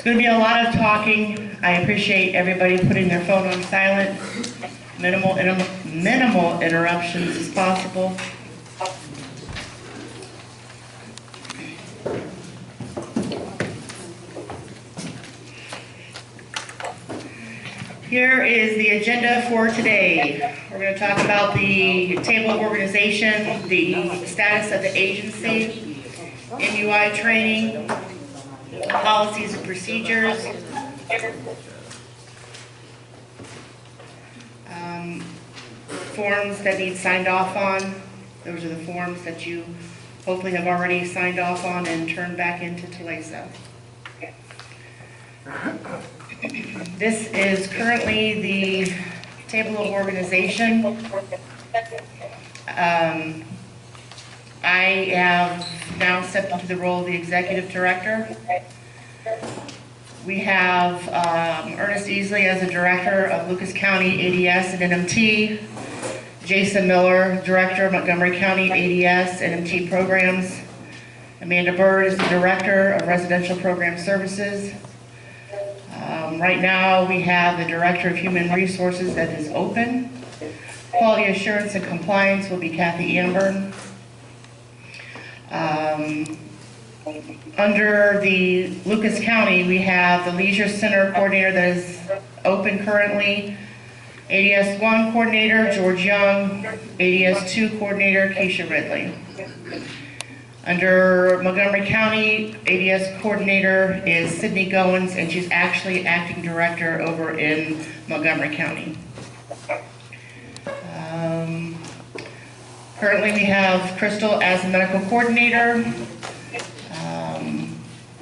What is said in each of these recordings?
It's going to be a lot of talking. I appreciate everybody putting their phone on silent. Minimal interruptions as possible. Here is the agenda for today. We're going to talk about the table of organization, the status of the agency, MUI training, policies and procedures, forms that need signed off on. Those are the forms that you hopefully have already signed off on and turned back into Tulesa. This is currently the table of organization. I have now stepped into the role of the executive director. We have Ernest Easley as the director of Lucas County ADS and NMT, Jason Miller, director of Montgomery County ADS and NMT programs, Amanda Bird is the director of residential program services. Right now we have the director of human resources that is open. Quality assurance and compliance will be Kathy Amburn. Under the Lucas County, we have the Leisure Center coordinator that is open currently, ADS 1 coordinator, George Young, ADS 2 coordinator, Keisha Ridley. Under Montgomery County, ADS coordinator is Sydney Goins, and she's actually acting director over in Montgomery County. Currently we have Crystal as the medical coordinator.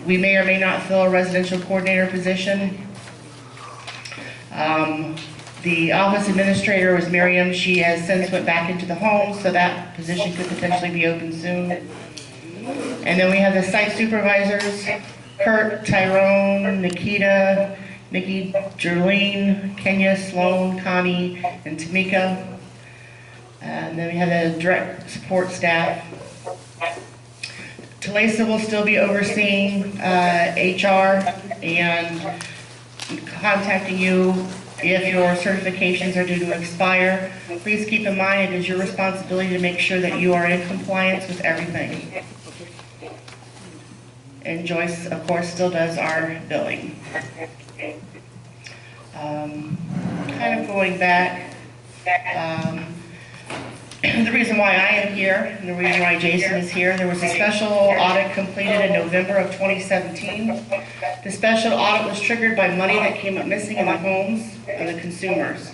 We may or may not fill a residential coordinator position. The office administrator was Miriam. She has since went back into the home, so that position could potentially be open soon. And then we have the site supervisors, Kurt, Tyrone, Nikita, Nikki, Jerlene, Kenya, Sloan, Connie, and Tamika. And then we have the direct support staff. Tulesa will still be overseeing HR and contacting you if your certifications are due to expire. Please keep in mind it is your responsibility to make sure that you are in compliance with everything. And Joyce, of course, still does our billing. Kind of going back, the reason why I am here, and the reason why Jason is here, there was a special audit completed in November of 2017. The special audit was triggered by money that came up missing in the homes of the consumers.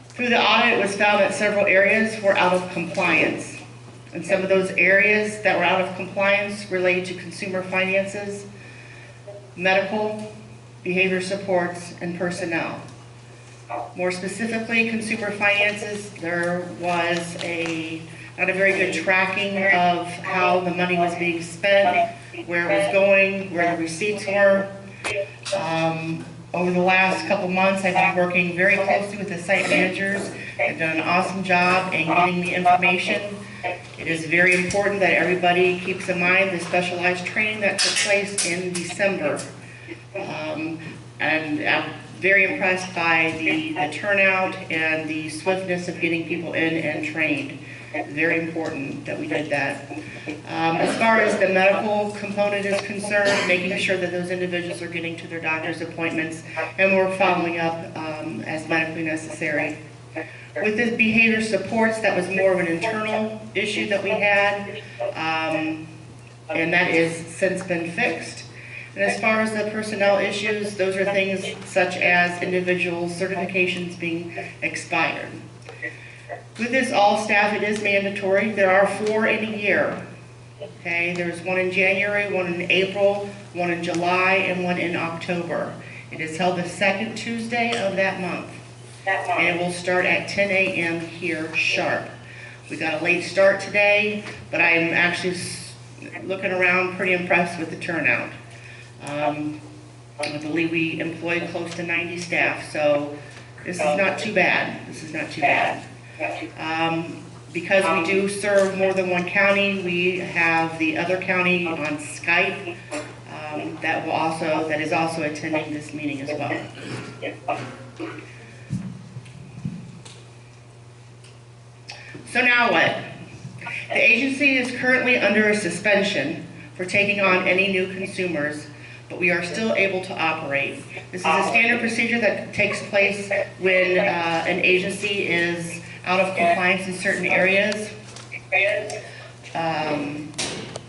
Through the audit, it was found that several areas were out of compliance. And some of those areas that were out of compliance related to consumer finances, medical, behavior supports, and personnel. More specifically, consumer finances, there was not a very good tracking of how the money was being spent, where it was going, where the receipts were. Over the last couple months, I've been working very closely with the site managers. They've done an awesome job in getting the information. It is very important that everybody keeps in mind the specialized training that took place in December. And I'm very impressed by the turnout and the swiftness of getting people in and trained. It's very important that we did that. As far as the medical component is concerned, making sure that those individuals are getting to their doctor's appointments, and we're following up as medically necessary. With the behavior supports, that was more of an internal issue that we had, and that is since been fixed. And as far as the personnel issues, those are things such as individual certifications being expired. With this all staff, it is mandatory. There are 4 in a year. Okay, there's 1 in January, 1 in April, 1 in July, and 1 in October. It is held the second Tuesday of that month. And it will start at 10 a.m. here sharp. We got a late start today, but I'm actually looking around pretty impressed with the turnout. I believe we employed close to 90 staff, so this is not too bad. This is not too bad. Because we do serve more than one county, we have the other county on Skype. that is also attending this meeting as well. So now what? The agency is currently under a suspension for taking on any new consumers, but we are still able to operate. This is a standard procedure that takes place when an agency is out of compliance in certain areas.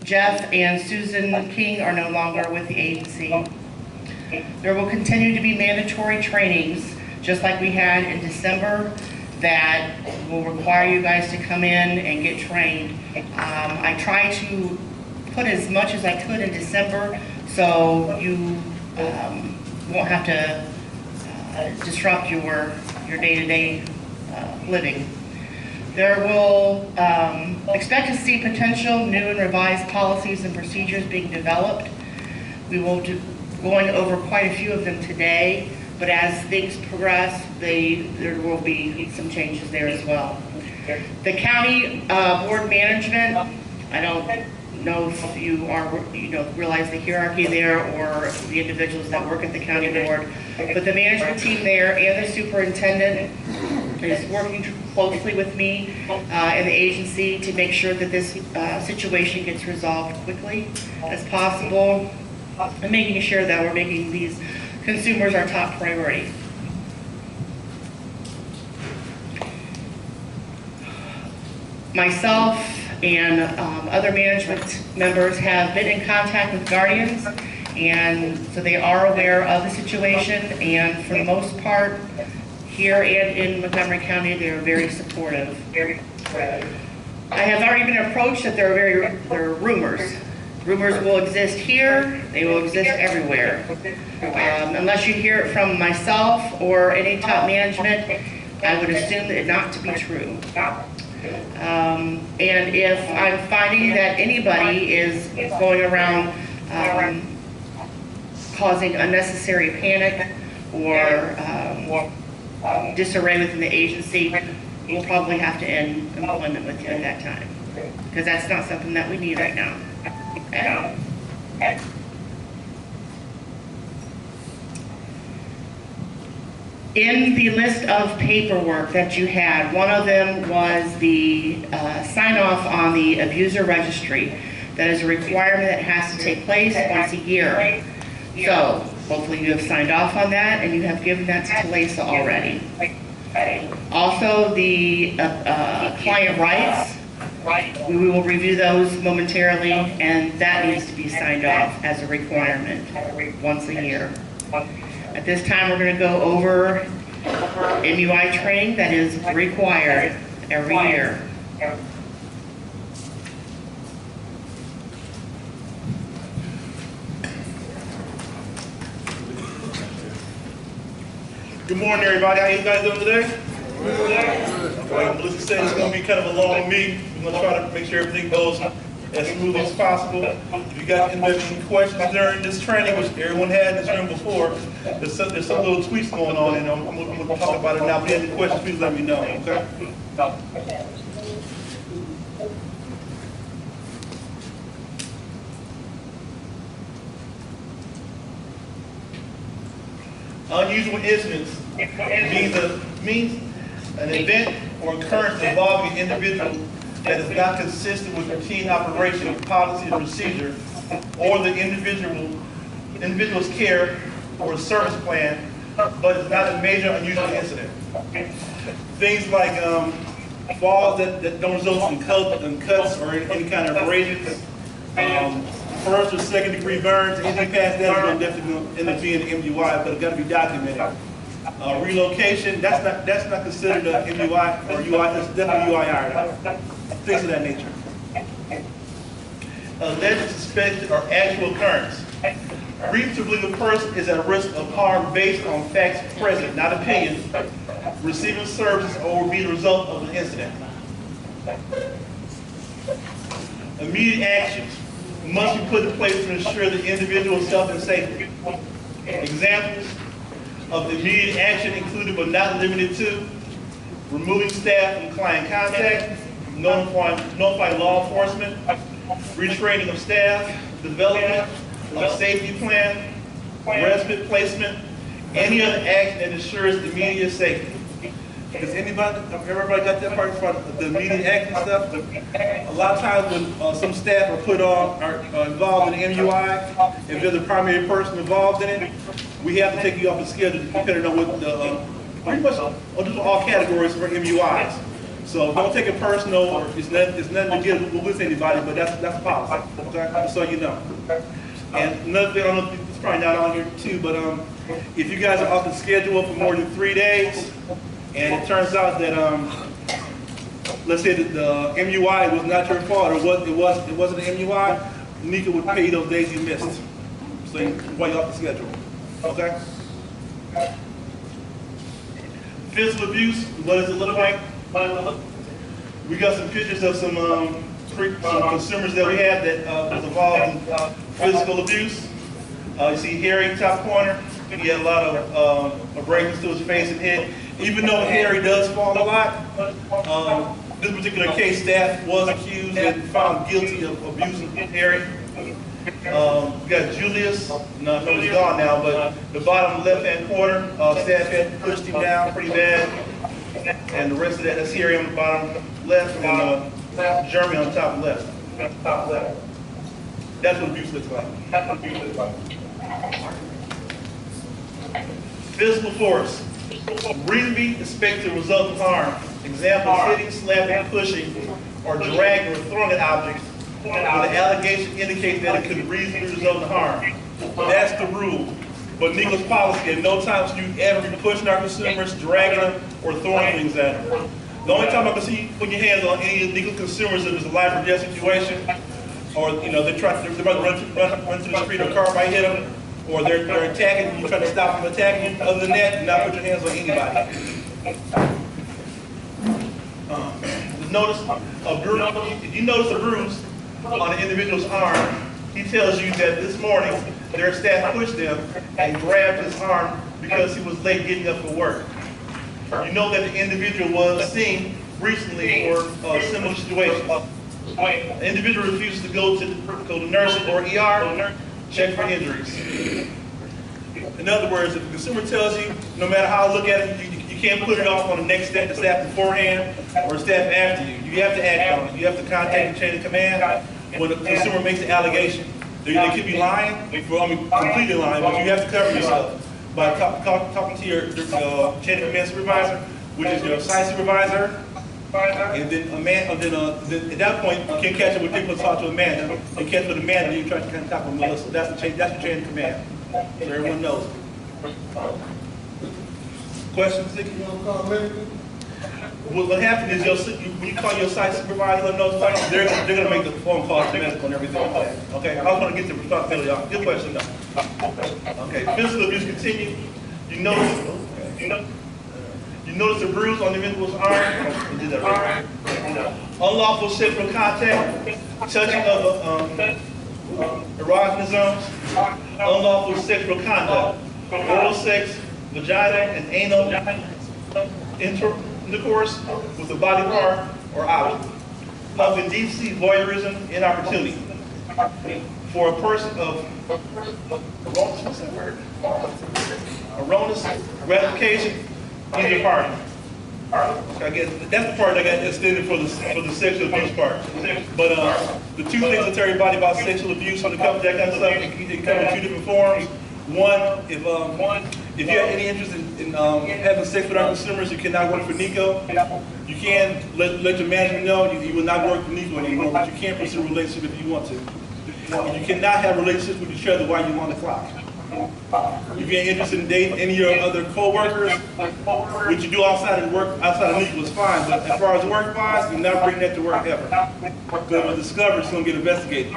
Jeff and Susan King are no longer with the agency. There will continue to be mandatory trainings, just like we had in December, that will require you guys to come in and get trained. I tried to put as much as I could in December so you won't have to disrupt your day-to-day living. There will expect to see potential new and revised policies and procedures being developed. We will be going over quite a few of them today, but as things progress, there will be some changes there as well. The county board management, I don't know if you realize the hierarchy there or the individuals that work at the county board, but the management team there and the superintendent is working closely with me and the agency to make sure that this situation gets resolved quickly as possible, and making sure that we're making these consumers our top priority. Myself and other management members have been in contact with Guardians, and so they are aware of the situation, and for the most part, here and in Montgomery County, they are very supportive. I have already been approached that there are rumors. Rumors will exist here, they will exist everywhere. Unless you hear it from myself or any top management, I would assume it not to be true. And if I'm finding that anybody is going around causing unnecessary panic or disarray within the agency, we'll probably have to end employment with you at that time, because that's not something that we need right now at all. In the list of paperwork that you had, one of them was the sign off on the abuser registry. That is a requirement that has to take place once a year. So hopefully you have signed off on that and you have given that to Talisa already. Also, the client rights, we will review those momentarily, and that needs to be signed off as a requirement once a year. At this time, we're going to go over MUI training that is required every year. Good morning, everybody. How you guys doing today? Like Melissa said, it's going to be kind of a long meeting. We're going to try to make sure everything goes as smooth as possible. If you got any questions during this training, which everyone had in this room before, there's some little tweaks going on, and I'm going to talk about it now. If you have any questions, please let me know, okay? Unusual incidents means an event or occurrence involving an individual that is not consistent with routine operation of policy and procedure, or the individual's care or service plan, but it's not a major unusual incident. Things like falls that don't result in cuts or any kind of abrasions, first or second degree burns, anything past that is going to definitely end up being an MUI, but it's got to be documented. Relocation, that's not considered a MUI or UI, that's definitely UIR. Things of that nature. Alleged, suspected, or actual occurrence. Reason to believe a person is at risk of harm based on facts present, not opinion, receiving services, or will be the result of an incident. Immediate actions must be put in place to ensure the individual's health and safety. Examples of immediate action included but not limited to: removing staff from client contact, notifying law enforcement, retraining of staff, development, a safety plan, respite placement, any other action that ensures immediate safety. Does everybody got that part for the immediate action stuff? A lot of times when some staff are involved in the MUI, if there's a primary person involved in it, we have to take you off the schedule depending on what pretty much just all categories for MUIs. So don't take it personal. It's nothing to get with anybody, but that's a policy. Okay, just so you know. And another thing, I don't know, it's probably not on here too, but if you guys are off the schedule for more than 3 days, and it turns out that let's say that the MUI was not your fault, or it wasn't an MUI, NECA would pay you those days you missed. So while you're off the schedule. Okay? Physical abuse, what does it look like? We got some pictures of some consumers that we had that was involved in physical abuse. You see Harry, top corner. He had a lot of abrasions to his face and head. Even though Harry does fall a lot, this particular case, staff was accused and found guilty of abusing Harry. We got Julius, no, he's gone now, but the bottom left-hand corner, staff had pushed him down pretty bad. And the rest of that's Harry on the bottom left, and Jeremy on the top left. That's what abuse looks like. Physical force. Reasonably expected to result in harm. Example, hitting, slapping, pushing, or dragging or throwing at objects where the allegation indicates that it could reasonably result in harm. That's the rule. But NECA's policy, at no time should you ever be pushing our consumers, dragging them, or throwing things at them. The only time I can see you putting your hands on any NECA consumers if it's a life or death situation, or they're about to run to the street, or a car might hit them, or they're attacking, you try to stop them attacking you. Other than that, do not put your hands on anybody. If you notice a bruise on an individual's arm, he tells you that this morning their staff pushed him and grabbed his arm because he was late getting up for work. You know that the individual was seen recently for a similar situation. The individual refuses to go to nursing or ER, check for injuries. In other words, if the consumer tells you, no matter how I look at it, you can't put it off on the next step, the staff beforehand or staff after you. You have to act on it. You have to contact the chain of command when the consumer makes the allegation. They could be lying, completely lying, but you have to cover yourself by talking to your chain of command supervisor, which is your site supervisor. And then at that point, you can't catch it with people talk to a manager. You catch it with a manager, you try to kind of talk with Melissa. That's the chain of command. So everyone knows. Questions? What happens is when you call your site supervisor, they're going to make the phone calls to medical and everything like that. Okay, I was going to get to responsibility. Good question, though. Okay, physical abuse continue. You notice the bruise on the individual's arm. Unlawful sexual contact, touching of erogenous zones, unlawful sexual conduct, oral sex, vagina and anal intercourse with a body part or object. Of indecency, voyeurism, inopportunity. For a person of erroneous gratification, either party. I guess that's the part that got extended for the sexual abuse part. But the two things I tell everybody about sexual abuse when it comes to that kind of stuff, it comes in two different forms. One, if you have any interest in having sex with our consumers, you cannot work for NECA. You can let your management know you will not work for NECA anymore, but you can pursue a relationship if you want to. You cannot have relationships with each other while you're on the clock. If you're interested in dating any of your other co-workers, what you do outside of NECA was fine, but as far as work-wise, do not bring that to work ever. Because when discovered, it's going to get investigated.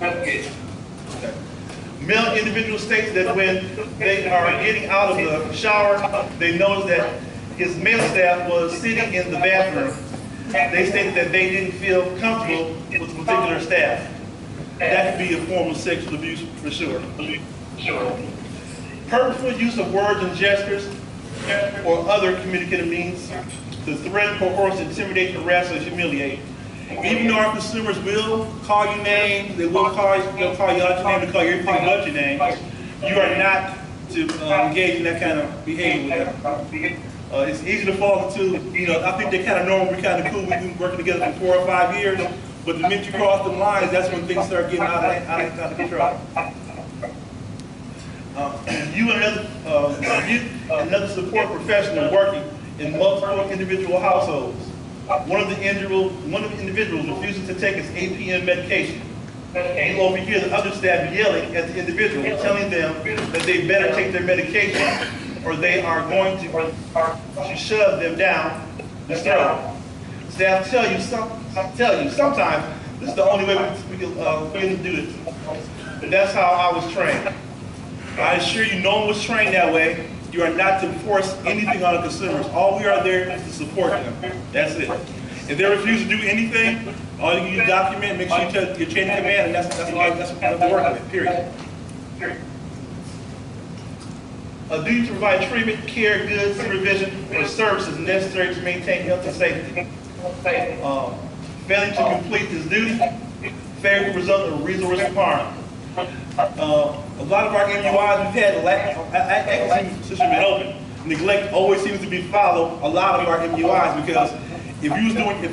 Okay. Male individual states that when they are getting out of the shower, they notice that his male staff was sitting in the bathroom. They stated that they didn't feel comfortable with the particular staff. That could be a form of sexual abuse for sure. Purposeful use of words and gestures or other communicative means to threaten, coerce, intimidate, harass, or humiliate. Even though our consumers will call you names, they'll call you out your name, they'll call you everything but your name, you are not to engage in that kind of behavior with them. It's easy to fall into, I think they're kind of normal, we're kind of cool, we've been working together for 4 or 5 years, but the minute you cross the lines, that's when things start getting out of control. You and another support professional working in multiple individual households. One of the individuals refuses to take his 8 p.m. medication. You overhear the other staff yelling at the individual, telling them that they better take their medication or they are going to shove them down the throat. Staff tell you sometimes this is the only way we can do this. But that's how I was trained. I assure you, no one was trained that way. You are not to force anything on the consumers. All we are there is to support them. That's it. If they refuse to do anything, all you do document, make sure you tell your chain of command, and that's what we have to work with, period. A duty to provide treatment, care, goods, supervision, or services necessary to maintain health and safety. Failing to complete this duty, failure to result in reasonable risk of harm. A lot of our MUIs we've had, since we've been open, neglect always seems to be followed a lot of our MUIs because if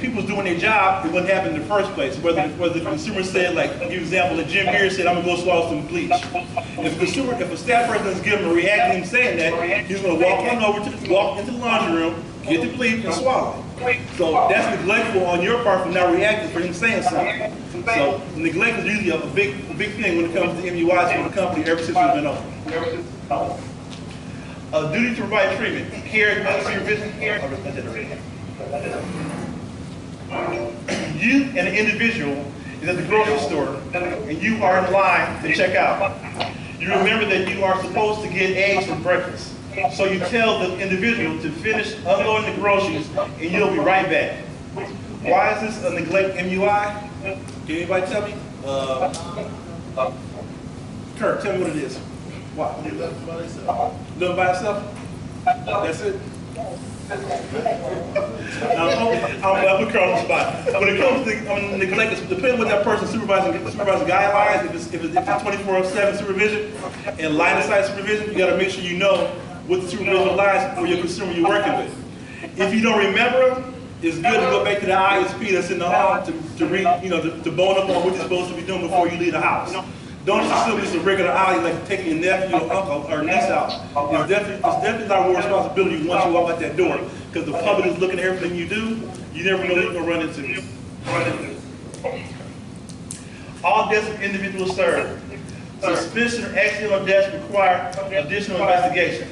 people was doing their job, it wouldn't happen in the first place. Whether the consumer said, like, for example, the Jim here said, I'm gonna go swallow some bleach. If a staff person is giving him a reaction him saying that, he's gonna walk into the laundry room, get the bleach and swallow it. So that's neglectful on your part for not reacting for him saying something. So neglect is usually a big thing when it comes to MUIs for the company ever since we've been open. A duty to provide treatment, care, supervision. You and an individual is at the grocery store and you are in line to check out. You remember that you are supposed to get eggs for breakfast. So you tell the individual to finish unloading the groceries and you'll be right back. Why is this a neglect MUI? Can anybody tell me? Kurt, tell me what it is. Why? Living by itself? That's it? I'll put Kurt on the spot. When it comes to neglect, depending on what that person's supervising guidelines, if it's 24/7 supervision and line of sight supervision, you got to make sure you know what the supervision lies for your consumer you're working with. If you don't remember, it's good to go back to the ISP that's in the hall to bone up on what you're supposed to be doing before you leave the house. Don't just assume it's a regular alley like taking your nephew or uncle or niece out. It's definitely not your responsibility once you walk out that door, because the public is looking at everything you do. You never know what you're going to run into. All deaths of individuals served. Suspicion or accidental deaths require additional investigation.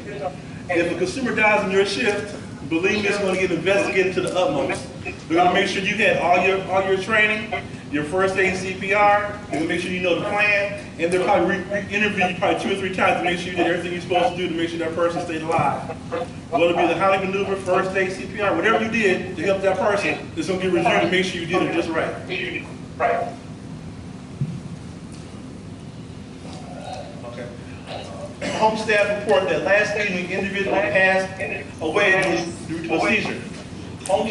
If a consumer dies in your shift, believe me, it's going to get investigated to the utmost. We're going to make sure you had all your training, your first aid CPR. We're going to make sure you know the plan, and they'll probably interview you probably 2 or 3 times to make sure you did everything you're supposed to do to make sure that person stayed alive. Whether it be the Holly maneuver, first aid CPR, whatever you did to help that person, it's going to get reviewed to make sure you did it just right. Home staff report that last evening the individual passed away due to a seizure. Home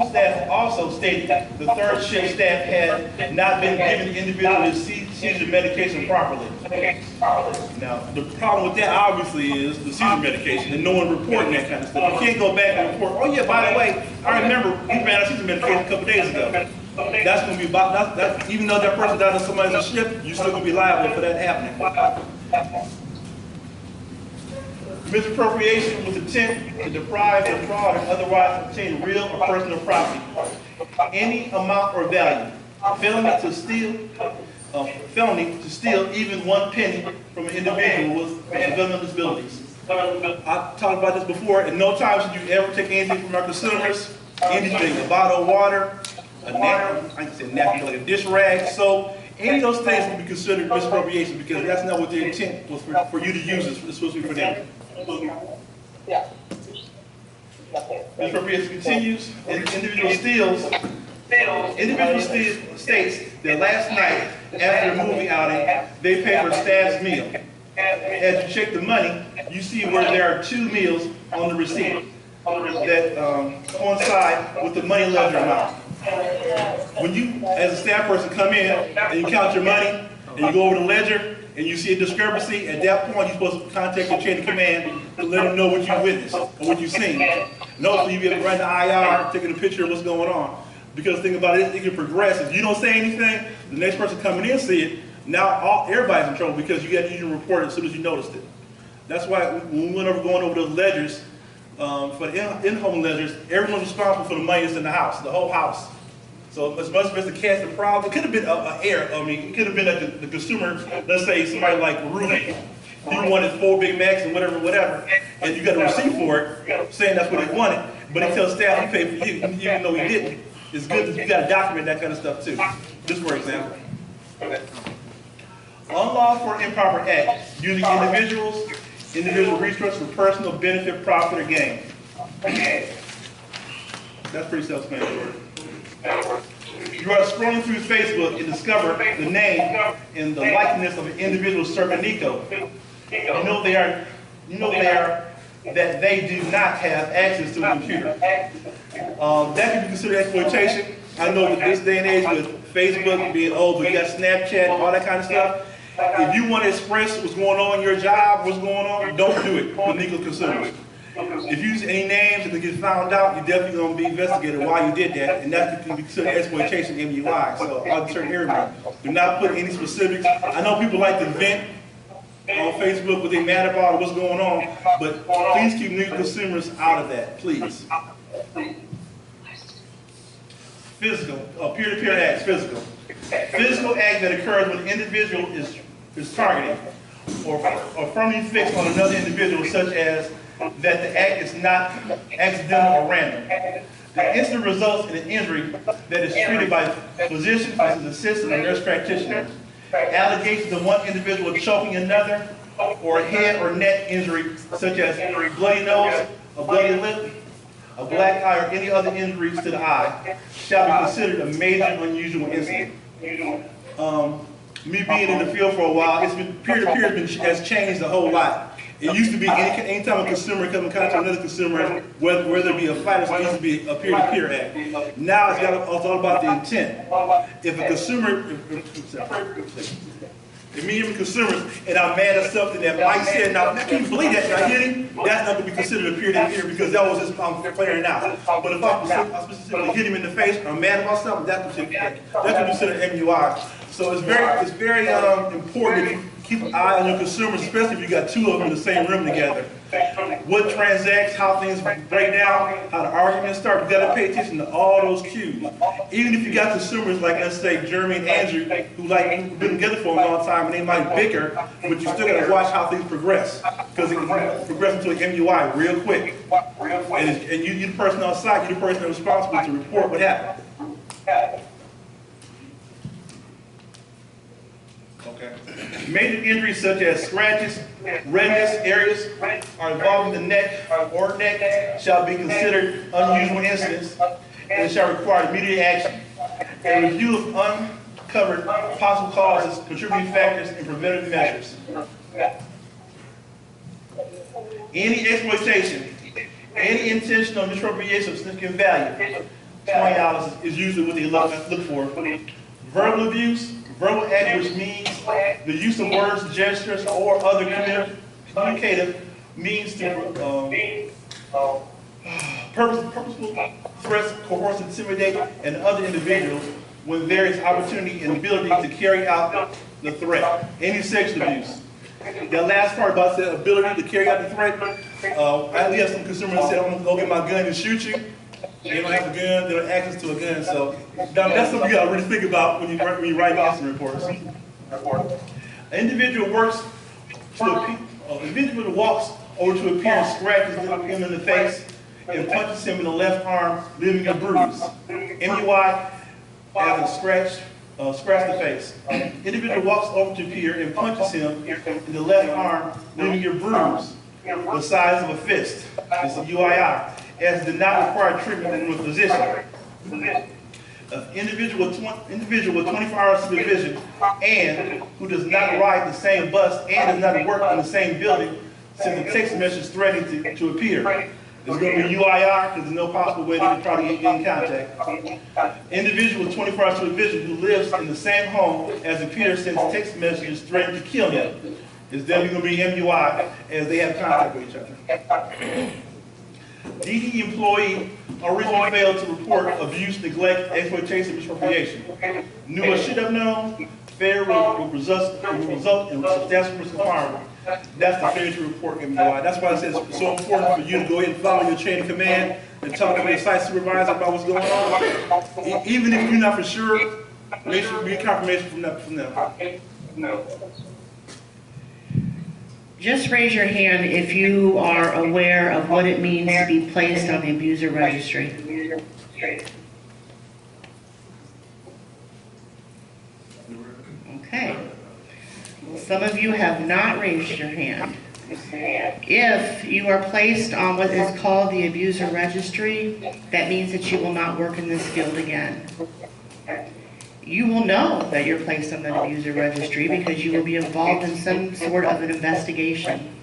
staff also stated the third shift staff had not been giving the individual his seizure medication properly. Now, the problem with that obviously is the seizure medication and no one reporting that kind of stuff. You can't go back and report, oh yeah, by the way, I remember we ran a seizure medication a couple days ago. That's going to be about, even though that person died on somebody's shift, you're still going to be liable for that happening. Misappropriation with intent to deprive, defraud, or otherwise obtain real or personal property. Any amount or value. Felony to steal even 1 penny from an individual with developmental disabilities. I talked about this before, and no time should you ever take anything from our consumers, anything, a bottle of water, a napkin, like a dish rag, soap. Any of those things will be considered misappropriation because that's not what the intent was for you to use. It's supposed to be for them. Misappropriation continues. Individual states that last night after the movie outing, they paid for staff's meal. As you check the money, you see where there are 2 meals on the receipt that coincide with the money ledger amount. When you, as a staff person, come in and you count your money and you go over the ledger and you see a discrepancy, at that point you're supposed to contact your chain of command to let them know what you witnessed or what you've seen. And hopefully you'll be able to run the IR, taking a picture of what's going on. Because think about it, it can progress. If you don't say anything, the next person coming in see it. Now everybody's in trouble because you got to usually report it as soon as you noticed it. That's why when we went over going over those ledgers, for the in-home ledgers, everyone's responsible for the money that's in the house, the whole house. So as much as to catch the problem, it could have been an error. I mean, it could have been that the consumer, let's say somebody like Ruby, he wanted 4 Big Macs and whatever, and you got a receipt for it saying that's what he wanted, but he tells staff he paid for you, even though he didn't. It's good that you got to document that kind of stuff too. Just for example. Unlawful or improper act, using individual resources for personal benefit, profit, or gain. That's pretty self-explanatory. You are scrolling through Facebook and discover the name and the likeness of an individual serving Nico. You know that they do not have access to a computer. That can be considered exploitation. I know that this day and age with Facebook being old, but you got Snapchat, all that kind of stuff. If you want to express what's going on in your job, what's going on, don't do it with legal consumers. If you use any names and it gets found out, you're definitely going to be investigated why you did that, and that can be considered exploitation, MUI. So I'll deter everybody. Do not put any specifics. I know people like to vent on Facebook what they're mad about or what's going on, but please keep legal consumers out of that, please. Physical, peer-to-peer acts, physical. Physical act that occurs when an individual is targeted or firmly fixed on another individual, such as that the act is not accidental or random. The incident results in an injury that is treated by physicians, assistant, or nurse practitioners. Allegations of one individual choking another, or a head or neck injury, such as bloody nose, a bloody lip, a black eye, or any other injuries to the eye, shall be considered a major unusual incident. Me being in the field for a while, it's been peer-to-peer has changed a whole lot. It used to be anytime a consumer comes in contact with another consumer, whether it be a fight, it used to be a peer-to-peer act. Now it's all about the intent. If a consumer, if me and consumers, and I'm mad at something that Mike said, now can you believe that? I hit him. That's not going to be considered a peer-to-peer because that was just I'm flaring out. But if I specifically hit him in the face, or I'm mad about something, that can be considered MUI. So it's very important to keep an eye on your consumers, especially if you got 2 of them in the same room together. What transacts, how things break down, how the arguments start. You got to pay attention to all those cues. Even if you got consumers like, let's say, Jeremy and Andrew, who like been together for a long time and they might bicker, but you still got to watch how things progress because it can progress into an MUI real quick. And you the person on site, you're the person that's responsible to report what happened. Okay. Major injuries such as scratches, redness areas are involving the neck or neck shall be considered unusual incidents and shall require immediate action. A review of uncovered possible causes, contributing factors, and preventative measures. Any exploitation, any intentional misappropriation of significant value, $20 is usually what they look for. Verbal abuse, verbal act, which means the use of words, gestures, or other communicative means to purposeful threats, coerce, intimidate, and other individuals when there is opportunity and ability to carry out the threat. Any sexual abuse. That last part about the ability to carry out the threat, I have some consumers that say, I'm going to go get my gun and shoot you. They don't have a gun, they don't have access to a gun, so that's something you gotta really think about when you write incident reports. An individual walks over to a peer and scratches him in the face and punches him in the left arm, leaving a bruise. MUI as a scratch the face. Individual walks over to a peer and punches him in the left arm, leaving a bruise the size of a fist. It's a UII. As did not require treatment in a physician. An individual with 24 hours supervision and who does not ride the same bus and does not work in the same building sends a text message threatening to appear. There's going to be UIR because there's no possible way they can probably get in contact. Individual with 24-hour supervision who lives in the same home as the peer sends text messages threatening to kill him. It's definitely going to be MUI as they have contact with each other. DD employee originally failed to report abuse, neglect, exploitation, misappropriation. Knew or should have known, failure will result in substantial risk of harm. That's the failure to report MUI. That's why I said it's so important for you to go ahead and follow your chain of command and talk to your site supervisor about what's going on. Even if you're not for sure, make sure you get confirmation from them. Just raise your hand if you are aware of what it means to be placed on the abuser registry. Okay. Well, some of you have not raised your hand. If you are placed on what is called the abuser registry, that means that you will not work in this field again. You will know that you're placed on the abuser registry because you will be involved in some sort of an investigation.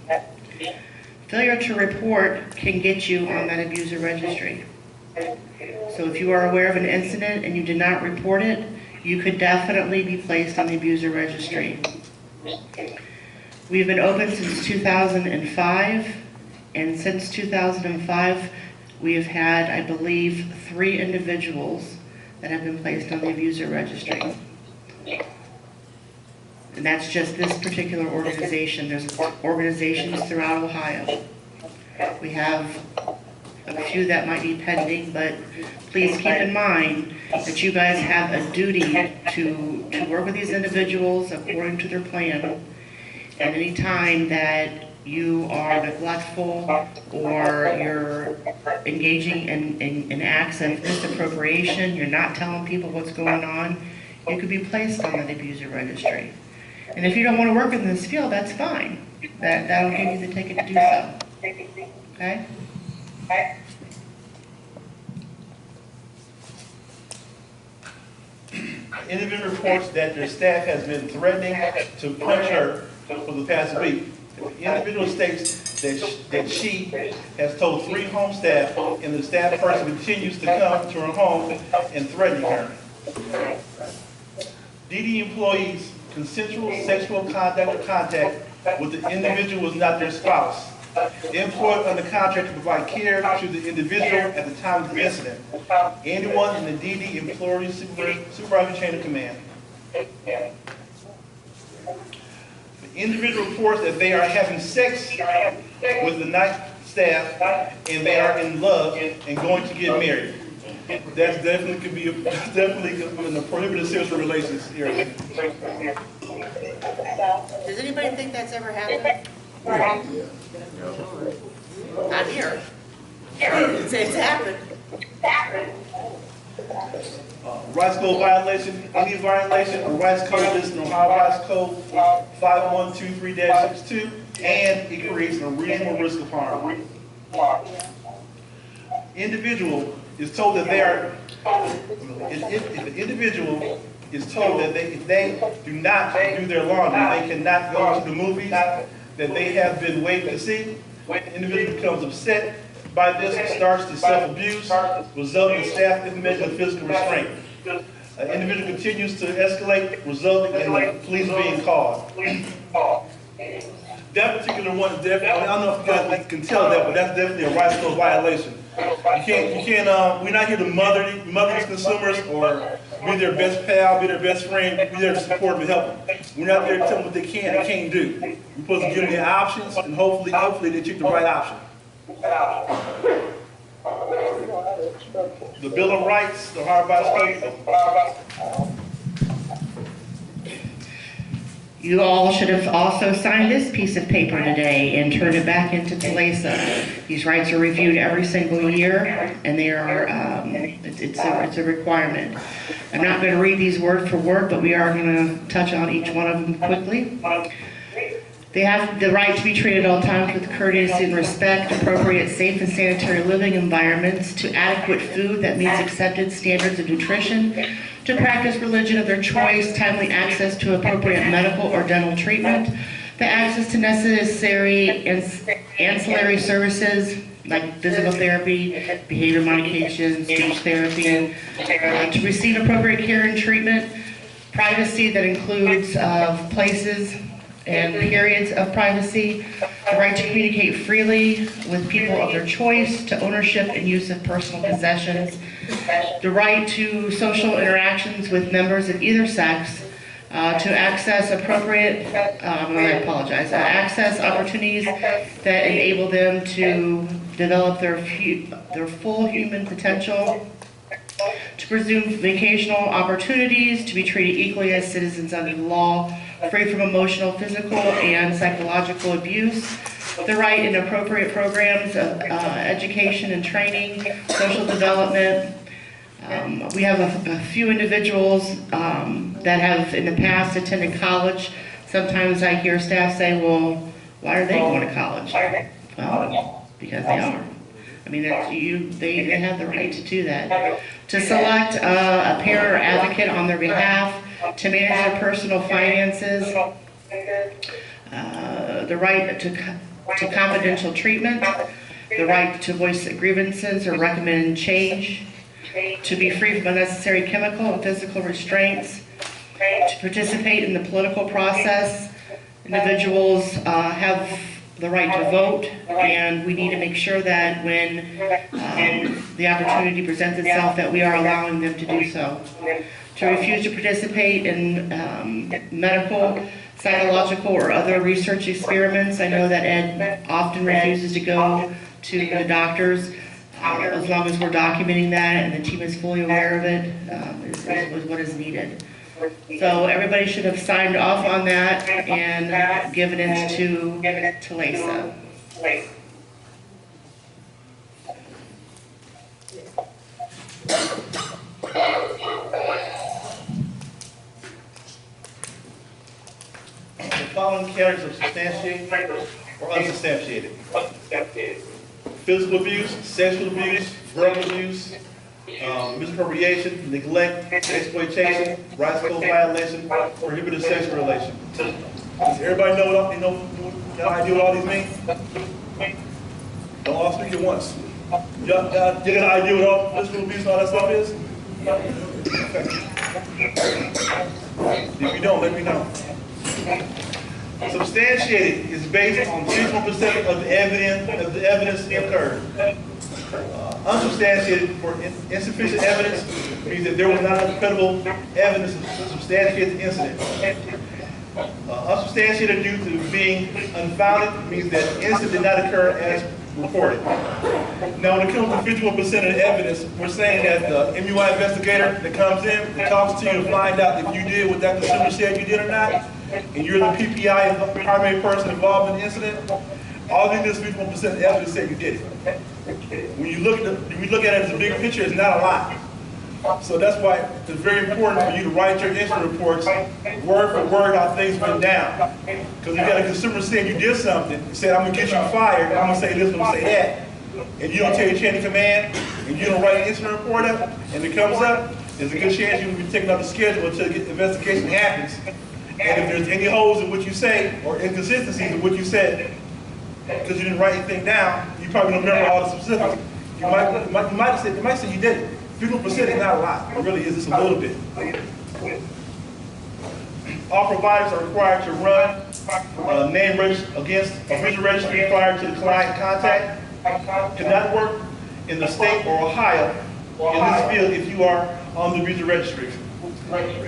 Failure to report can get you on that abuser registry. So if you are aware of an incident and you did not report it, you could definitely be placed on the abuser registry. We've been open since 2005, and since 2005, we have had, I believe, 3 individuals that have been placed on the abuser registry. And that's just this particular organization. There's organizations throughout Ohio. We have a few that might be pending, but please keep in mind that you guys have a duty to work with these individuals according to their plan. And any time that you are neglectful or you're engaging in acts of misappropriation, you're not telling people what's going on, you could be placed on that abuser registry. And if you don't want to work in this field, that's fine. That'll give you the ticket to do so. Okay? Individual reports that their staff has been threatening to punch her for the past week. The individual states that she has told 3 home staff, and the staff person continues to come to her home and threaten her. DD employees' consensual sexual contact with the individual was not their spouse. Employed under contract to provide care to the individual at the time of the incident. Anyone in the DD employee supervisory chain of command. The individual reports that they are having sex with the night staff and they are in love and going to get married. That definitely could be definitely in the prohibited sexual relations area. Does anybody think that's ever happened? Not here. It's happened. Rights Code violation, any violation of Rights Code listed in Ohio Rights Code 5123-62, and it creates a reasonable risk of harm. Individual is told that they are, if an individual is told that if they do not do their laundry, they cannot go to the movies that they have been waiting to see, the individual becomes upset by this and starts to self-abuse, resulting in staff implementing physical restraint. An individual continues to escalate, resulting in the police being called. That particular one is definitely, I don't know if you guys can tell that, but that's definitely a rights code violation. We're not here to mother these consumers or be their best pal, be their best friend, be there to support them and help them. We're not there to tell them what they can and can't do. We're supposed to give them the options, and hopefully they choose the right option. The Bill of Rights, the Ohio Rights Code. You all should have also signed this piece of paper today and turned it back into TLASA. These rights are reviewed every single year, and they are it's a requirement. I'm not going to read these word for word, but we are going to touch on each one of them quickly. They have the right to be treated at all times with courtesy and respect, appropriate, safe, and sanitary living environments, to adequate food that meets accepted standards of nutrition, to practice religion of their choice, timely access to appropriate medical or dental treatment, the access to necessary ancillary services, like physical therapy, behavior modification, speech therapy, to receive appropriate care and treatment, privacy that includes places and periods of privacy, the right to communicate freely with people of their choice, to ownership and use of personal possessions, the right to social interactions with members of either sex, to access access opportunities that enable them to develop their full human potential, to pursue vocational opportunities, to be treated equally as citizens under the law, free from emotional, physical, and psychological abuse, the right in appropriate programs of education and training, social development. We have a few individuals that have in the past attended college. Sometimes I hear staff say, well, why are they going to college? Well, because they are. I mean, they have the right to do that. To select a peer or advocate on their behalf, to manage their personal finances, the right to confidential treatment, the right to voice grievances or recommend change, to be free from unnecessary chemical and physical restraints, to participate in the political process. Individuals have the right to vote, and we need to make sure that when the opportunity presents itself that we are allowing them to do so. To refuse to participate in medical, psychological, or other research experiments. I know that Ed often refuses to go to the doctors. As long as we're documenting that and the team is fully aware of it, is what is needed. So everybody should have signed off on that and given it to Lisa. The following categories of substantiated or unsubstantiated: physical abuse, sexual abuse, verbal abuse, misappropriation, neglect, exploitation, rights code violation, prohibited sexual relation. Does everybody know got an idea what all these mean? Don't all speak at once. You got an idea what all physical abuse and all that stuff is? If you don't, let me know. Substantiated is based on 61% of the evidence occurred. Unsubstantiated for insufficient evidence means that there was not enough credible evidence to substantiate the incident. Unsubstantiated due to being unfounded means that the incident did not occur as reported. Now, when it comes to 51% of the evidence, we're saying that the MUI investigator that comes in, that talks to you to find out if you did what that consumer said you did or not, and you're the PPI, the primary person involved in the incident, all you need is 51% of the evidence said you did it. When you look at it as a big picture, it's not a lot. So that's why it's very important for you to write your incident reports word for word how things went down. Because if you got a consumer saying you did something, said I'm gonna get you fired, I'm gonna say this, I'm gonna say that, and you don't tell your chain of command, and you don't write an incident report up, and it comes up, there's a good chance you will be taken off the schedule until the investigation happens. And if there's any holes in what you say, or inconsistencies in what you said, because you didn't write anything down, you probably don't remember all the specifics. You might say you did it. 50% is not a lot. It really is just a little bit. All providers are required to run name register against a visual registry prior to the client contact. Cannot work in the state or Ohio in this field if you are on the visual registry.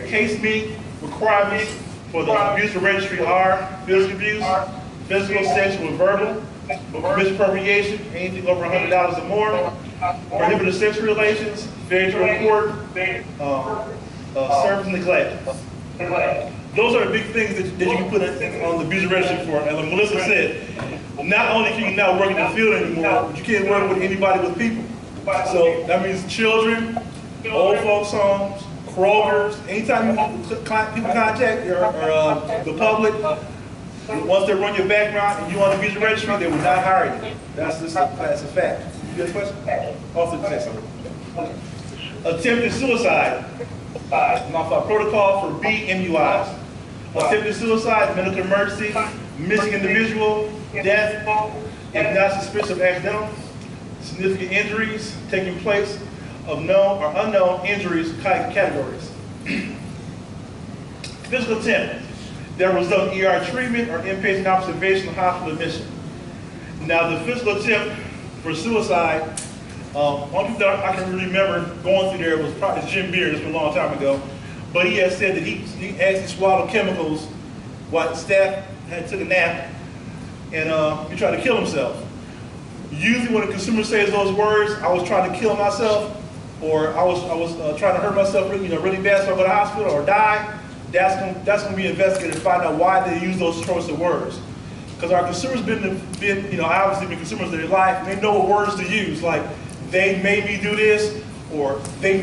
Case meet requirements for the abuse registry are physical abuse, physical, sexual, and verbal, misappropriation, anything over $100 or more, prohibited sexual relations, failure to report, service neglect. Those are the big things that you can put on the abuse registry for. And like Melissa said, not only can you not work in the field anymore, but you can't work with anybody with people. So that means children, old folks' homes, Kroger's, anytime people contact or the public, once they run your background and you on the visa registry, they will not hire you. That's a fact. You got a question? Also, say something. Attempted suicide. Protocol for BMUIs. Attempted suicide, medical emergency, missing individual, death, if not suspicious of accidental. significant injuries taking place of known or unknown injuries categories. Physical attempt that result in ER treatment or inpatient observation or hospital admission. Now, the physical attempt for suicide, one thing that I can really remember going through there was probably Jim Beard. It's been a long time ago, but he had said that he actually swallowed chemicals while staff had took a nap, and he tried to kill himself. Usually, when a consumer says those words, "I was trying to kill myself," or "I was trying to hurt myself, really bad, so I go to the hospital or die," that's going to be investigated to find out why they use those choice of words. Because our consumers obviously been consumers of their life, and they know what words to use, like "they made me do this," or they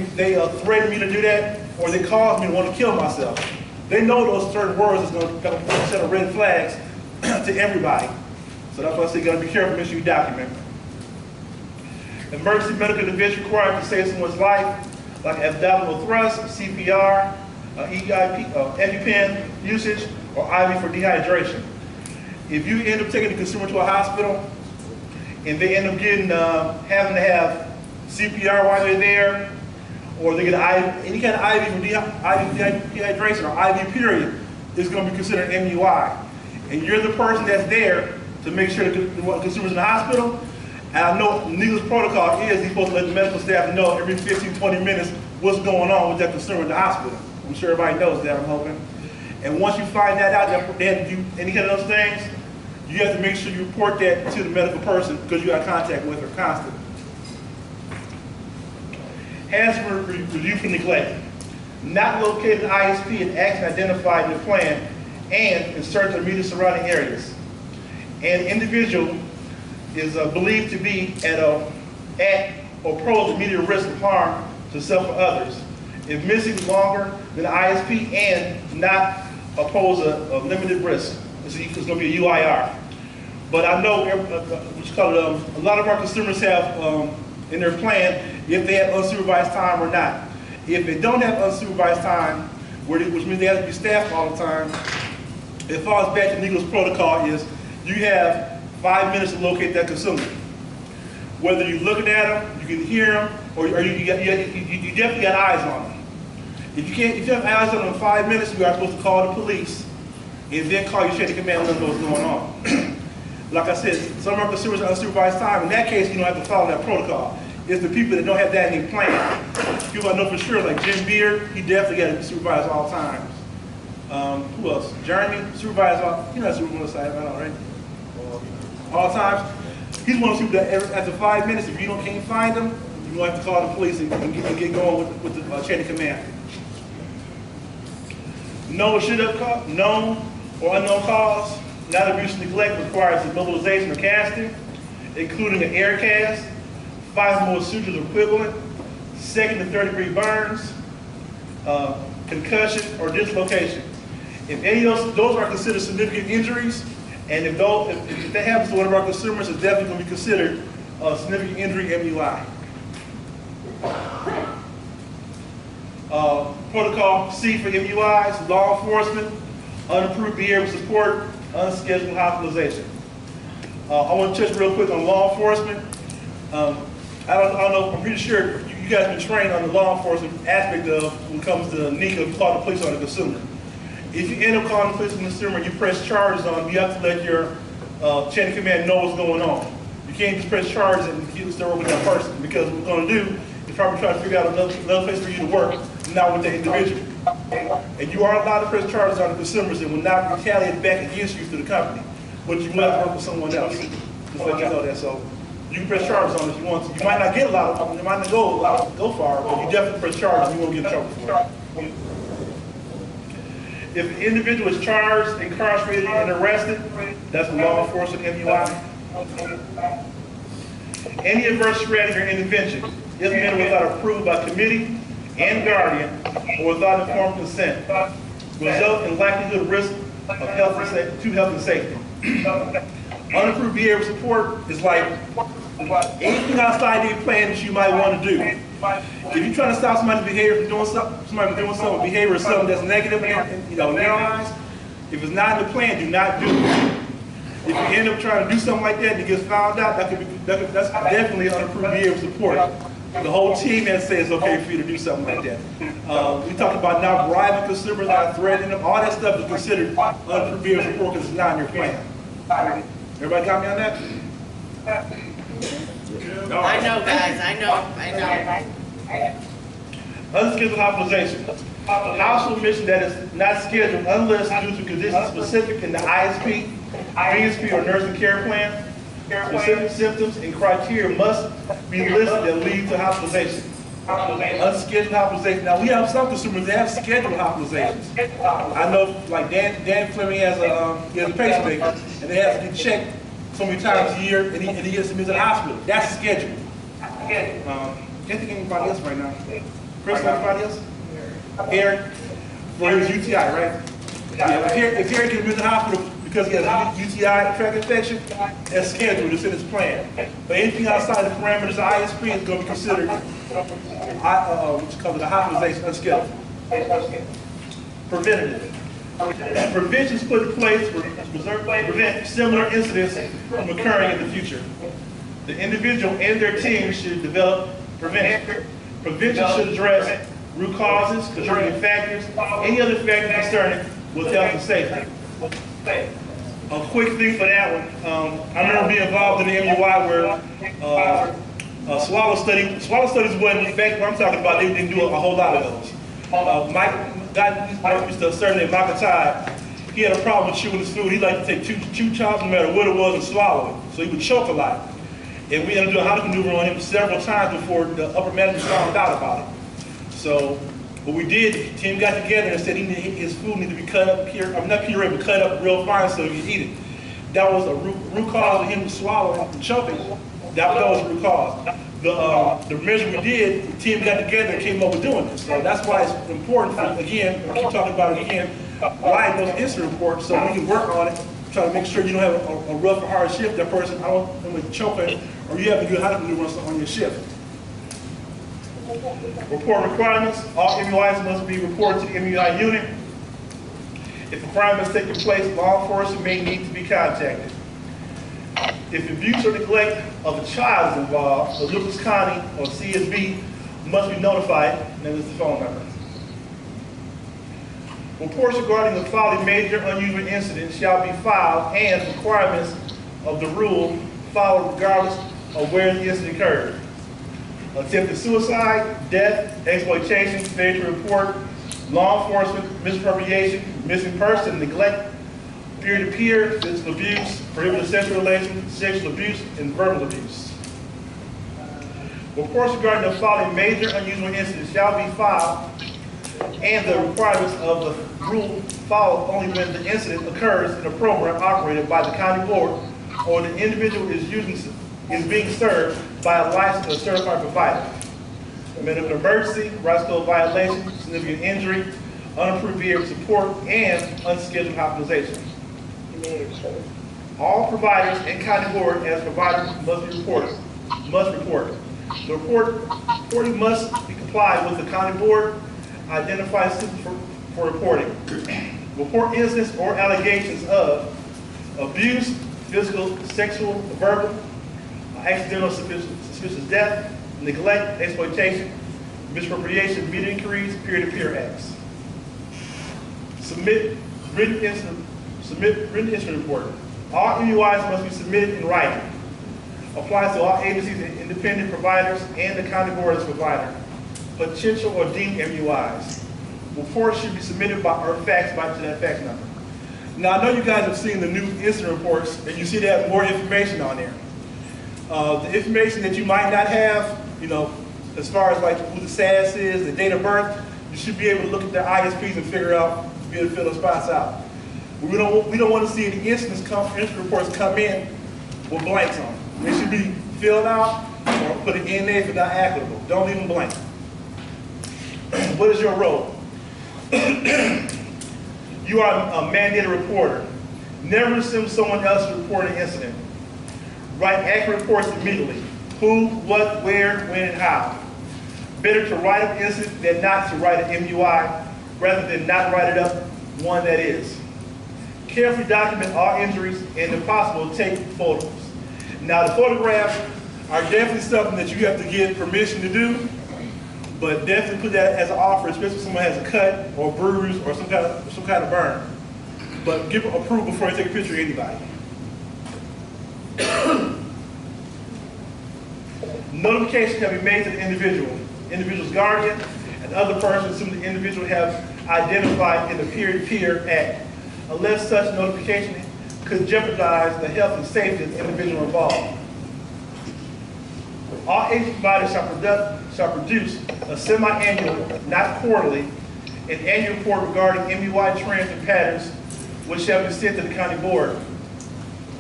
threatened me to do that, or "they caused me to want to kill myself." They know those certain words is going to set a red flags to everybody. So that's why I say you got to be careful, make sure you document. Emergency medical intervention required to save someone's life, like abdominal thrust, CPR, EpiPen usage, or IV for dehydration. If you end up taking the consumer to a hospital and they end up getting having to have CPR while they're there, or they get any kind of IV for dehydration or IV period, is going to be considered MUI. And you're the person that's there to make sure the consumer's in the hospital. And I know NEGLA's protocol is he's supposed to let the medical staff know every 15, 20 minutes what's going on with that consumer in the hospital. I'm sure everybody knows that, I'm hoping. And once you find that out, then any kind of those things, you have to make sure you report that to the medical person because you got contact with her constantly. Hazard review for neglect. Not located in ISP and action identified in the plan and in search of immediate surrounding areas. An individual is believed to be at or pose immediate risk of harm to self or others. If missing longer than ISP and not pose a limited risk, it's going to be a UIR. But I know a lot of our consumers have in their plan if they have unsupervised time or not. If they don't have unsupervised time, which means they have to be staffed all the time, it falls back to NEGLA's protocol is you have 5 minutes to locate that consumer. Whether you're looking at them, you can hear them, or you definitely got eyes on them. If you have eyes on them in 5 minutes, you are supposed to call the police and then call your chain of command and let them know what's going on. Like I said, some of our consumers are unsupervised time. In that case, you don't have to follow that protocol. It's the people that don't have that in their plan. People I know for sure, like Jim Beard, he definitely got to be supervised all times. Who else? Jeremy, supervised all, you're not supervised on the side, right? All times. He's one of those people that after 5 minutes, if you can't find him, you're going to have to call the police and get going with the chain of command. Known or unknown cause, not abuse and neglect requires immobilization or casting, including an air cast, 5 more sutures equivalent, 2nd to 3rd-degree burns, concussion, or dislocation. If any of those are considered significant injuries, and if that happens to one of our consumers, it's definitely going to be considered a significant injury MUI. Protocol C for MUIs, law enforcement, unapproved behavioral support, unscheduled hospitalization. I want to touch real quick on law enforcement. I don't know, I'm pretty sure you guys have been trained on the law enforcement aspect of when it comes to NEGLA, you call the police on the consumer. If you end up calling the police on the consumer and you press charges on them, you have to let your chain of command know what's going on. You can't just press charges and keep start working with that person, because what we're going to do is probably try to figure out another place for you to work, not with the individual. And you are allowed to press charges on the consumers and will not retaliate back against you through the company, but you will have to work with someone else. Just let you know that. So you can press charges on it if you want to. You might not get a lot of them, you might not go far, but you definitely press charges and you won't get in trouble for it. If an individual is charged, incarcerated, and arrested, that's a law enforcement MUI. Any adverse strategy or intervention implemented without approval by committee and guardian or without informed consent result in likelihood of risk of health and safety. Unapproved behavioral support is like anything outside the plan that you might want to do. If you're trying to stop somebody's behavior from doing something, behavior or something that's negative in their eyes, if it's not in the plan, do not do it. If you end up trying to do something like that and it gets found out, that's definitely unapproved behavior of support. The whole team has said it's okay for you to do something like that. We talked about not bribing consumers, not threatening them. All that stuff is considered unapproved behavior of support because it's not in your plan. Everybody got me on that? I know, guys, I know. Unscheduled hospitalization. A household mission that is not scheduled unless due to conditions specific in the ISP, VSP, or nursing care plan. Specific symptoms and criteria must be listed that lead to hospitalization. Unscheduled hospitalization. Now we have some consumers that have scheduled hospitalizations. I know, like Dan Fleming has a pacemaker, and they have to get checked so many times a year, and he gets admitted to the hospital. That's scheduled. Can't think of anybody else right now. Chris, anybody else? Eric, for his UTI, right? Yeah, if Eric gets admitted to the hospital because he has a UTI tract infection, that's scheduled, it's in his plan. But anything outside the parameters of ISP is going to be considered, what's called a hospitalization unscheduled. Preventative. Preventions put in place to prevent similar incidents from occurring in the future. The individual and their team should develop prevention. Prevention should address root causes, contributing factors, any other factors concerning with health and safety. A quick thing for that one, I remember being involved in the MUI where swallow studies wasn't, back when I'm talking about, they didn't do a whole lot of those. Mike used to serve named Michael Tide. He had a problem with chewing his food. He liked to take two chops no matter what it was and swallow it. So he would choke a lot. And we had to do a house maneuver on him several times before the upper management found out about it. So what we did, the team got together and said his food needed to be cut up, not pureed, but cut up real fine so he could eat it. That was a root cause of him swallowing and choking. That was the root cause. The measure we did, the team got together and came up with doing this. So that's why it's important for, again, I keep talking about it again, write those incident reports so we can work on it, try to make sure you don't have a rough or hard shift. That person, I don't know, choking, or you have to do how to maneuver on your shift. Report requirements. All MUIs must be reported to the MUI unit. If a crime has taken place, law enforcement may need to be contacted. If abuse or neglect of a child is involved, the Lucas County or CSB must be notified, and then there's the phone number. Reports regarding the following major unusual incidents shall be filed, and requirements of the rule followed regardless of where the incident occurred. Attempted suicide, death, exploitation, failure to report, law enforcement, misappropriation, missing person, neglect, peer-to-peer, physical abuse, prohibited sexual relations, sexual abuse, and verbal abuse. Reports regarding the following major unusual incidents shall be filed, and the requirements of the rule followed only when the incident occurs in a program operated by the county board or the individual is being served by a licensed or certified provider. Medical emergency, rights code violation, significant injury, unapproved behavior support, and unscheduled hospitalization. All providers and county board as providers must report. The reporting must be complied with the county board, identify systems for reporting. Report incidents or allegations of abuse, physical, sexual, verbal, accidental suspicious death, neglect, exploitation, misappropriation, media inquiries, peer-to-peer acts. Submit written incident report. All MUIs must be submitted in writing. Applies to all agencies and independent providers and the county board as provider. Potential or deemed MUIs. Reports should be submitted by or faxed to that fax number. Now I know you guys have seen the new incident reports and you see they have more information on there. The information that you might not have, as far as like who the SAS is, the date of birth, you should be able to look at their ISPs and be able to fill those spots out. We don't want to see any incident reports come in with blanks on them. They should be filled out or put an NA if not applicable. Don't leave them blank. What is your role? You are a mandated reporter. Never assume someone else to report an incident. Write accurate reports immediately. Who, what, where, when, and how. Better to write an incident than not to write an MUI, rather than not write it up one that is. Carefully document all injuries and if possible, take photos. Now the photographs are definitely something that you have to get permission to do, but definitely put that as an offer, especially if someone has a cut or bruise or some kind of burn. But give approval before you take a picture of anybody. Notification can be made to the individual's guardian, and other persons whom the individual have identified in the Peer-to-Peer Act, unless such notification could jeopardize the health and safety of the individual involved. All agency providers shall produce a semi-annual, not quarterly, an annual report regarding MUI trends and patterns, which shall be sent to the county board.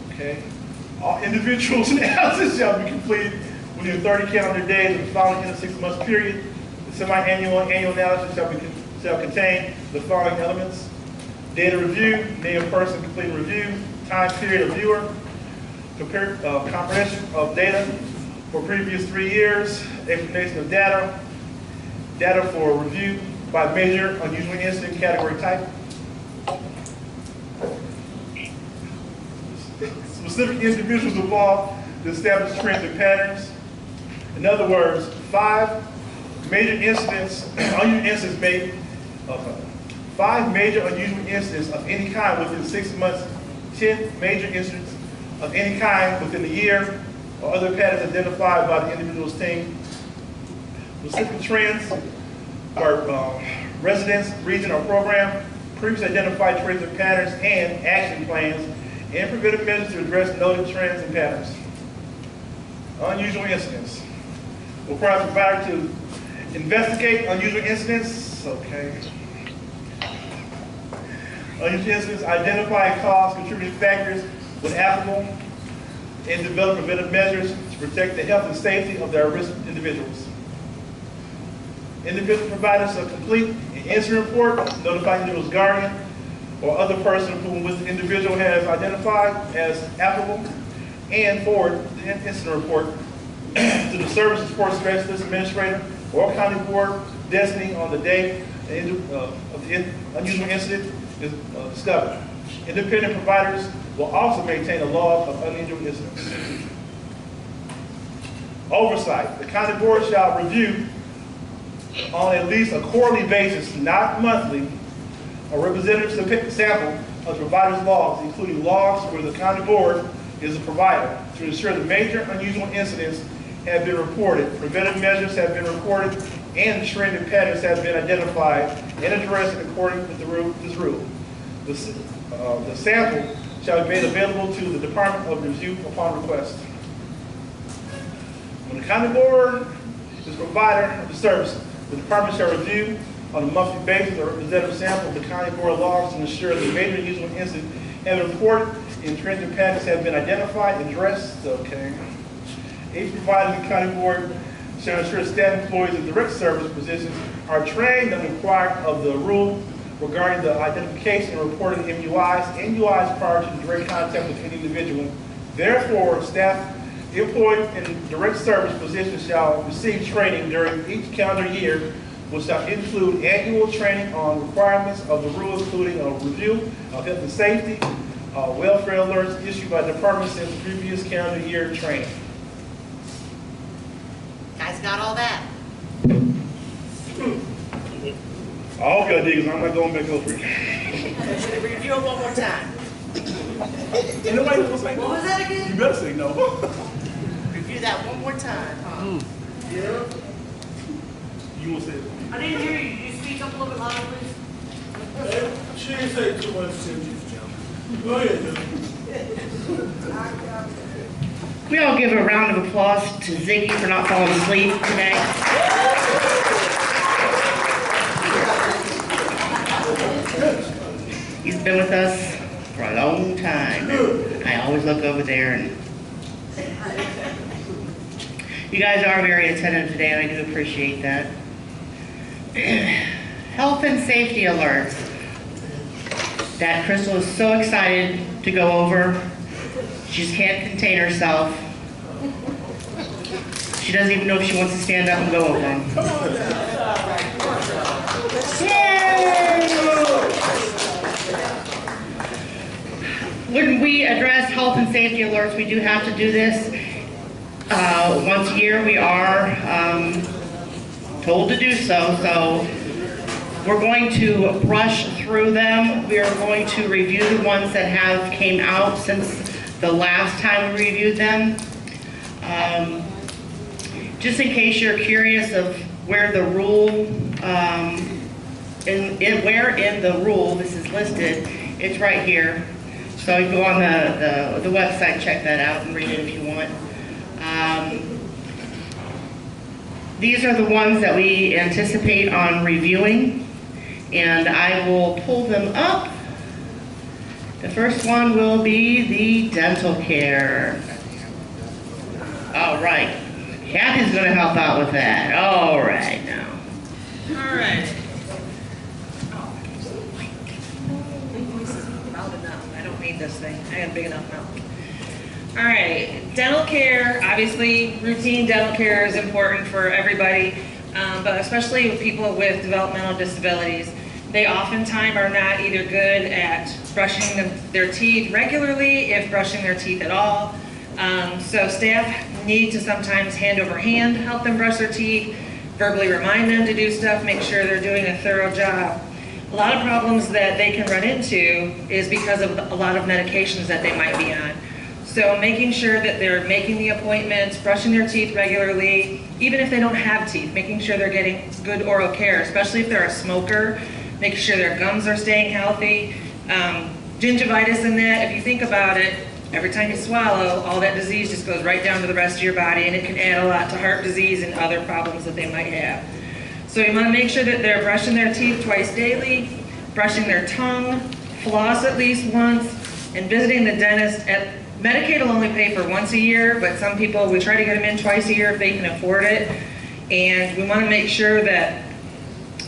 Okay. All individuals' analysis shall be completed within 30 calendar days of the following in a 6-month period. The semi-annual and annual analysis shall contain the following elements: data review, name of person completing review, time period of viewer, comprehension of data for previous 3 years, explanation of data, data for review by major unusual incident category type, specific individuals involved to establish trends and patterns. In other words, 5 major incidents, unusual incidents made, 5 major unusual incidents of any kind within 6 months, 10 major incidents of any kind within a year, or other patterns identified by the individual's team. Specific trends or residence, region, or program, previously identified trends and patterns, and action plans, and preventive measures to address noted trends and patterns. Unusual incidents. Requires the provider to investigate unusual incidents. Okay. Unusual incidents, identify and cause contributing factors when applicable, and develop preventive measures to protect the health and safety of their risk individuals. Individual providers shall complete an incident report, notify the individual's guardian or other person whom the individual has identified as applicable, and forward the incident report to the service and support specialist administrator or county board designating on the day of the unusual incident is discovered. Independent providers will also maintain a log of unusual incidents. Oversight. The county board shall review on at least a quarterly basis, not monthly, a representative sample of the provider's logs, including logs where the county board is a provider, to ensure the major unusual incidents have been reported, preventive measures have been reported, and trend and patterns have been identified and addressed according with this rule. The sample shall be made available to the Department of Review upon request. When the county board is a provider of the service, the department shall review on a monthly basis a representative sample of the county board logs to ensure the major unusual incidents have been reported and trends and patterns have been identified and addressed. Okay. Each provider of the county board shall ensure staff employees in direct service positions are trained and required of the rule regarding the identification and reporting of MUIs prior to the direct contact with any individual. Therefore, staff employed in direct service positions shall receive training during each calendar year, which shall include annual training on requirements of the rules, including a review of health and safety, welfare alerts issued by departments since previous calendar year training. Guys got all that? I hope y'all dig it, I'm not going back over it. Should we review it one more time? Ain't nobody gonna say no. What was that again? You better say no. Review that one more time. Yeah. You will say it. I didn't hear you. Could you speak up a little bit louder, please? She didn't say too much, Go ahead, Jim. We all give a round of applause to Ziggy for not falling asleep today. He's been with us for a long time. I always look over there and you guys are very attentive today, and I do appreciate that. Health and safety alerts that Crystal is so excited to go over. She just can't contain herself. She doesn't even know if she wants to stand up and go over them. Yay! we address health and safety alerts, we do have to do this once a year. We are told to do so. So we're going to brush through them. We are going to review the ones that have came out since the last time we reviewed them. Just in case you're curious of where the rule, where in the rule this is listed, it's right here. So you go on the website, check that out and read it if you want. These are the ones that we anticipate on reviewing, and I will pull them up. The first one will be the dental care. All right, Kathy's gonna help out with that. All right now. All right. I don't need this thing. I got a big enough mouth. All right, dental care, obviously routine dental care is important for everybody, but especially with people with developmental disabilities. They oftentimes are not either good at brushing their teeth regularly, if brushing their teeth at all. So staff need to sometimes hand over hand help them brush their teeth, verbally remind them to do stuff, make sure they're doing a thorough job. A lot of problems that they can run into is because of a lot of medications that they might be on. So making sure that they're making the appointments, brushing their teeth regularly, even if they don't have teeth, making sure they're getting good oral care, especially if they're a smoker, making sure their gums are staying healthy. Gingivitis in that, if you think about it, every time you swallow, all that disease just goes right down to the rest of your body, and it can add a lot to heart disease and other problems that they might have. So you want to make sure that they're brushing their teeth twice daily, brushing their tongue, floss at least once, and visiting the dentist. Medicaid will only pay for once a year, but some people, we try to get them in twice a year if they can afford it. And we want to make sure that,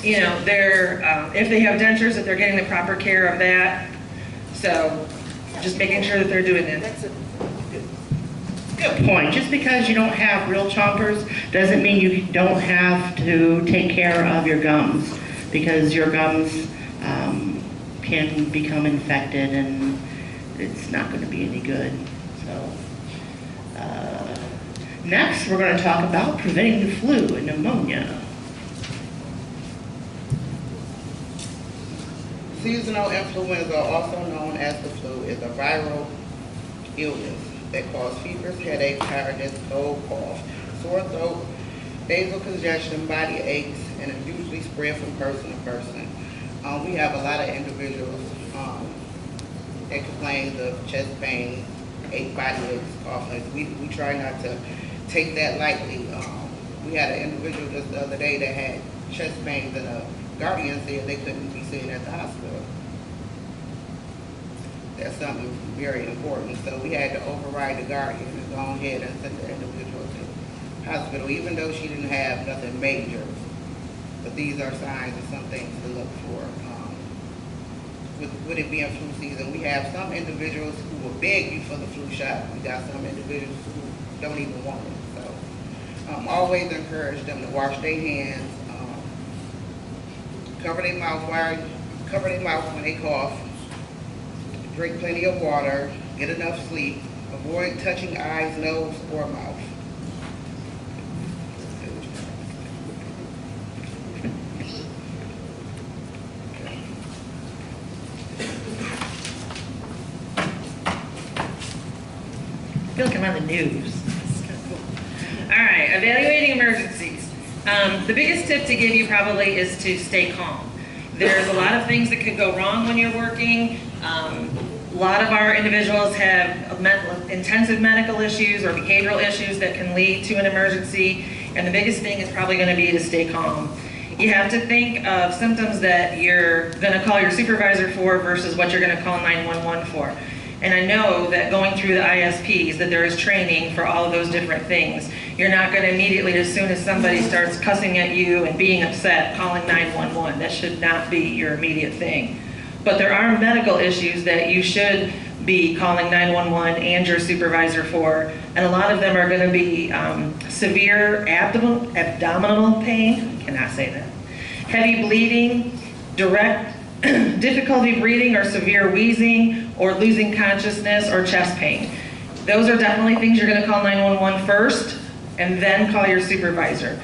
you know, they're, if they have dentures, that they're getting the proper care of that. So just making sure that they're doing this. Good point. Just because you don't have real chompers doesn't mean you don't have to take care of your gums, because your gums can become infected and it's not going to be any good. So next we're going to talk about preventing the flu and pneumonia. Seasonal influenza, also known as the flu, is a viral illness that causes fevers, headaches, tiredness, cold, cough, sore throat, nasal congestion, body aches, and it usually spread from person to person. We have a lot of individuals that complain of chest pain, body aches, coughing. We try not to take that lightly. We had an individual just the other day that had chest pains, and a guardian said they couldn't be seen at the hospital. That's something very important. So we had to override the guardian and go ahead and send the individual to the hospital, even though she didn't have nothing major. But these are signs of some things to look for. With it being flu season, we have some individuals who will beg you for the flu shot. We got some individuals who don't even want it. So always encourage them to wash their hands, cover their mouth when they cough, drink plenty of water, get enough sleep, avoid touching eyes, nose, or mouth. I feel like I'm on the news. All right, evaluating emergencies. The biggest tip to give you probably is to stay calm. There's a lot of things that could go wrong when you're working. A lot of our individuals have intensive medical issues or behavioral issues that can lead to an emergency, and the biggest thing is probably going to be to stay calm. You have to think of symptoms that you're going to call your supervisor for versus what you're going to call 911 for. And I know that going through the ISPs, that there is training for all of those different things. You're not going to immediately, as soon as somebody starts cussing at you and being upset, calling 911. That should not be your immediate thing. But there are medical issues that you should be calling 911 and your supervisor for, and a lot of them are going to be severe abdominal pain, cannot say that, heavy bleeding, direct difficulty breathing or severe wheezing or losing consciousness or chest pain. Those are definitely things you're going to call 911 first and then call your supervisor.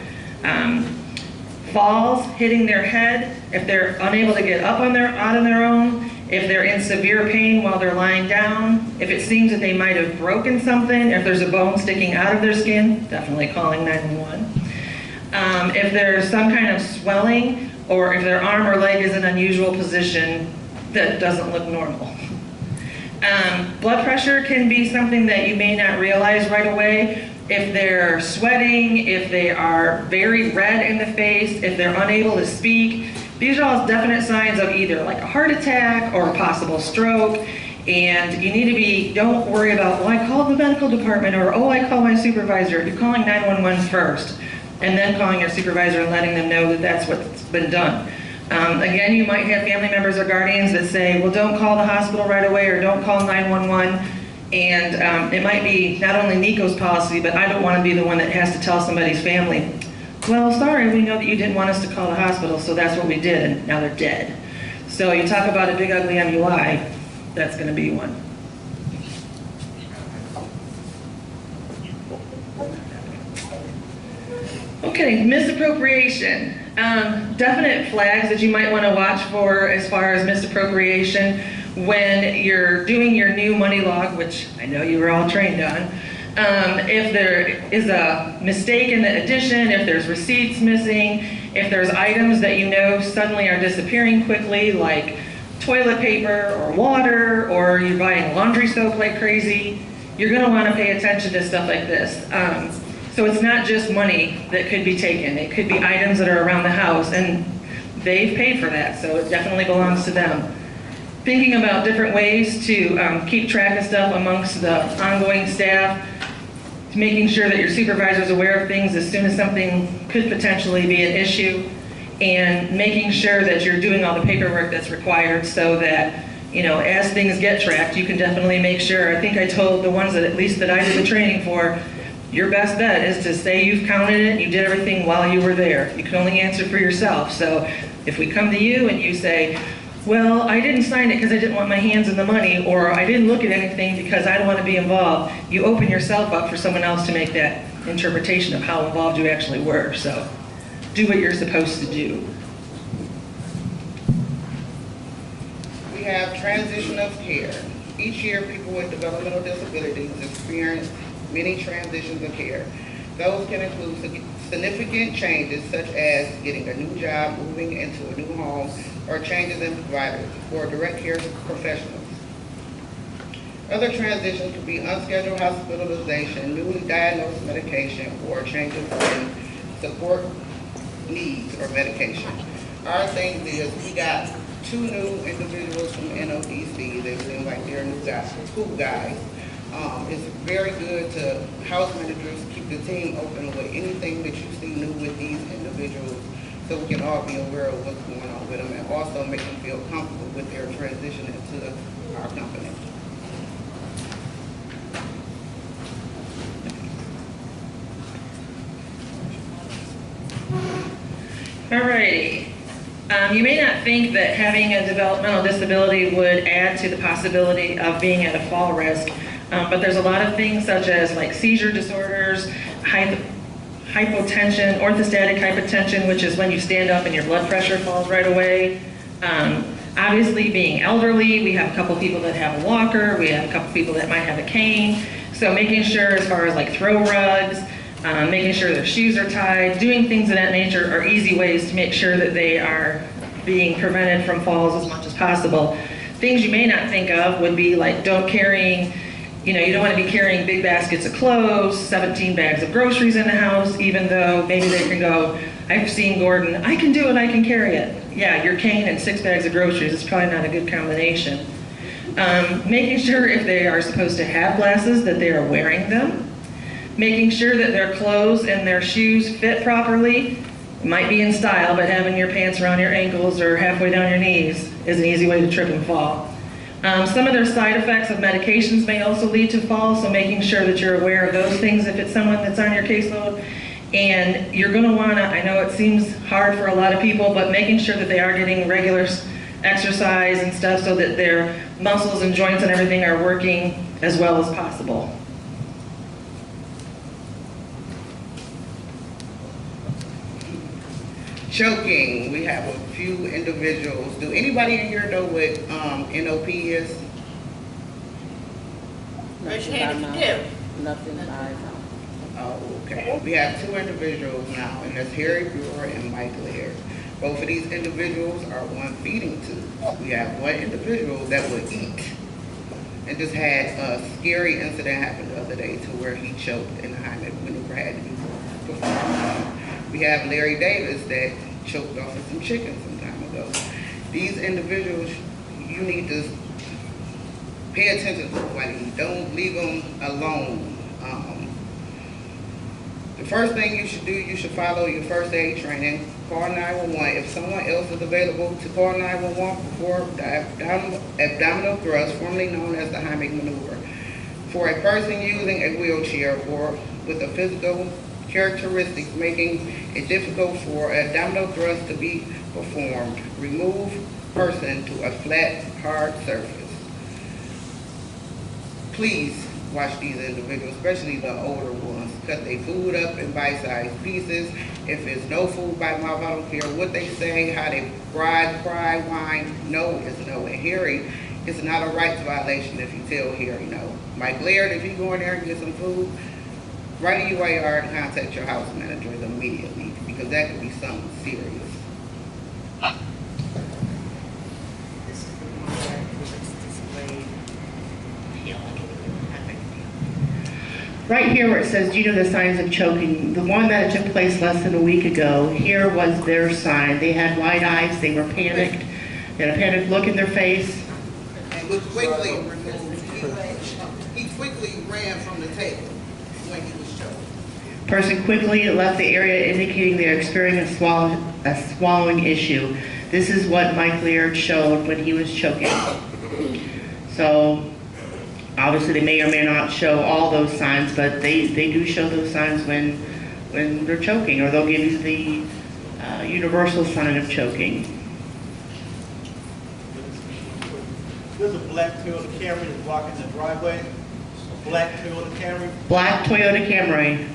Falls, hitting their head, if they're unable to get up on their own, if they're in severe pain while they're lying down, if it seems that they might have broken something, if there's a bone sticking out of their skin, definitely calling 911. If there's some kind of swelling, or if their arm or leg is in an unusual position that doesn't look normal. Blood pressure can be something that you may not realize right away. If they're sweating, if they are very red in the face, if they're unable to speak, these are all definite signs of either like a heart attack or a possible stroke. And you need to be, don't worry about, well, I called the medical department, or, oh, I called my supervisor. You're calling 911 first, and then calling your supervisor and letting them know that that's what's been done. Again, you might have family members or guardians that say, well, don't call the hospital right away, or don't call 911. And it might be not only NICO's policy, but I don't want to be the one that has to tell somebody's family, well, sorry, we know that you didn't want us to call the hospital, so that's what we did, and now they're dead. So you talk about a big ugly MUI, that's going to be one. Okay, misappropriation. Definite flags that you might want to watch for as far as misappropriation when you're doing your new money log, which I know you were all trained on. If there is a mistake in the addition, if there's receipts missing, if there's items that you know suddenly are disappearing quickly, like toilet paper or water, or you're buying laundry soap like crazy, you're going to want to pay attention to stuff like this. So it's not just money that could be taken. It could be items that are around the house, and they've paid for that, so it definitely belongs to them. Thinking about different ways to keep track of stuff amongst the ongoing staff, making sure that your supervisor is aware of things as soon as something could potentially be an issue, and making sure that you're doing all the paperwork that's required so that, you know, as things get tracked, you can definitely make sure. I think I told the ones that at least that I did the training for, your best bet is to say you've counted it, you did everything while you were there. You can only answer for yourself. So if we come to you and you say, well, I didn't sign it because I didn't want my hands in the money, or I didn't look at anything because I don't want to be involved, you open yourself up for someone else to make that interpretation of how involved you actually were. So do what you're supposed to do. We have transition of care. Each year, people with developmental disabilities experience many transitions of care. Those can include significant changes such as getting a new job, moving into a new home, or changes in providers or direct care professionals. Other transitions could be unscheduled hospitalization, newly diagnosed medication, or changes in support needs or medication. Our thing is we got 2 new individuals from NODC. They seem like they're new guys, cool guys. It's very good to house managers keep the team open with anything that you see new with these individuals, so we can all be aware of what's going on with them, and also make them feel comfortable with their transition into our company. Alrighty. You may not think that having a developmental disability would add to the possibility of being at a fall risk, but there's a lot of things such as like seizure disorders, hypotension, orthostatic hypotension, which is when you stand up and your blood pressure falls right away. Obviously being elderly, we have a couple people that have a walker, we have a couple people that might have a cane. So making sure as far as like throw rugs, making sure their shoes are tied, doing things of that nature are easy ways to make sure that they are being prevented from falls as much as possible. Things you may not think of would be like you don't want to be carrying big baskets of clothes, 17 bags of groceries in the house, even though maybe they can go, I've seen Gordon, I can do it, I can carry it. Yeah, your cane and 6 bags of groceries is probably not a good combination. Making sure if they are supposed to have glasses that they are wearing them. Making sure that their clothes and their shoes fit properly. It might be in style, but having your pants around your ankles or halfway down your knees is an easy way to trip and fall. Some of their side effects of medications may also lead to falls, so making sure that you're aware of those things if it's someone that's on your caseload. And you're going to want to, I know it seems hard for a lot of people, but making sure that they are getting regular exercise and stuff so that their muscles and joints and everything are working as well as possible. Choking, we have a few individuals. Do anybody in here know what NOP is? Raise your hand if you do. Nothing I know. Oh, okay. We have two individuals now, and that's Harry Brewer and Mike Laird. Both of these individuals are on feeding tubes. We have one individual that would eat and just had a scary incident happen the other day to where he choked and the Heimlich maneuver had to be performed. We have Larry Davis that choked off of some chicken some time ago. These individuals, you need to pay attention to what they eat. Don't leave them alone. The first thing you should do, you should follow your first aid training. Call 911. If someone else is available to call 911 before the abdominal thrust, formerly known as the Heimlich maneuver, for a person using a wheelchair or with a physical characteristics making it difficult for an abdominal thrust to be performed, remove person to a flat, hard surface. Please watch these individuals, especially the older ones, cut their food up in bite-sized pieces. If it's no food by mouth, I don't care what they say, how they cry, whine, no is no. And hearing is not a rights violation if you tell hearing no. Mike Laird, if you go in there and get some food, write a UAR and contact your house manager immediately, because that could be something serious. This is the one that was displayed. Right here where it says, do you know the signs of choking? The one that took place less than a week ago, here was their sign. They had wide eyes, they were panicked, they had a panicked look in their face. And was quickly removed. He quickly ran from the table when he was choked. Person quickly left the area indicating they're experiencing a swallowing issue. This is what Mike Laird showed when he was choking. So, obviously they may or may not show all those signs, but they do show those signs when they're choking, or they'll give you the universal sign of choking. There's a black Toyota Camry that's blocking the driveway. A black Toyota Camry. Black Toyota Camry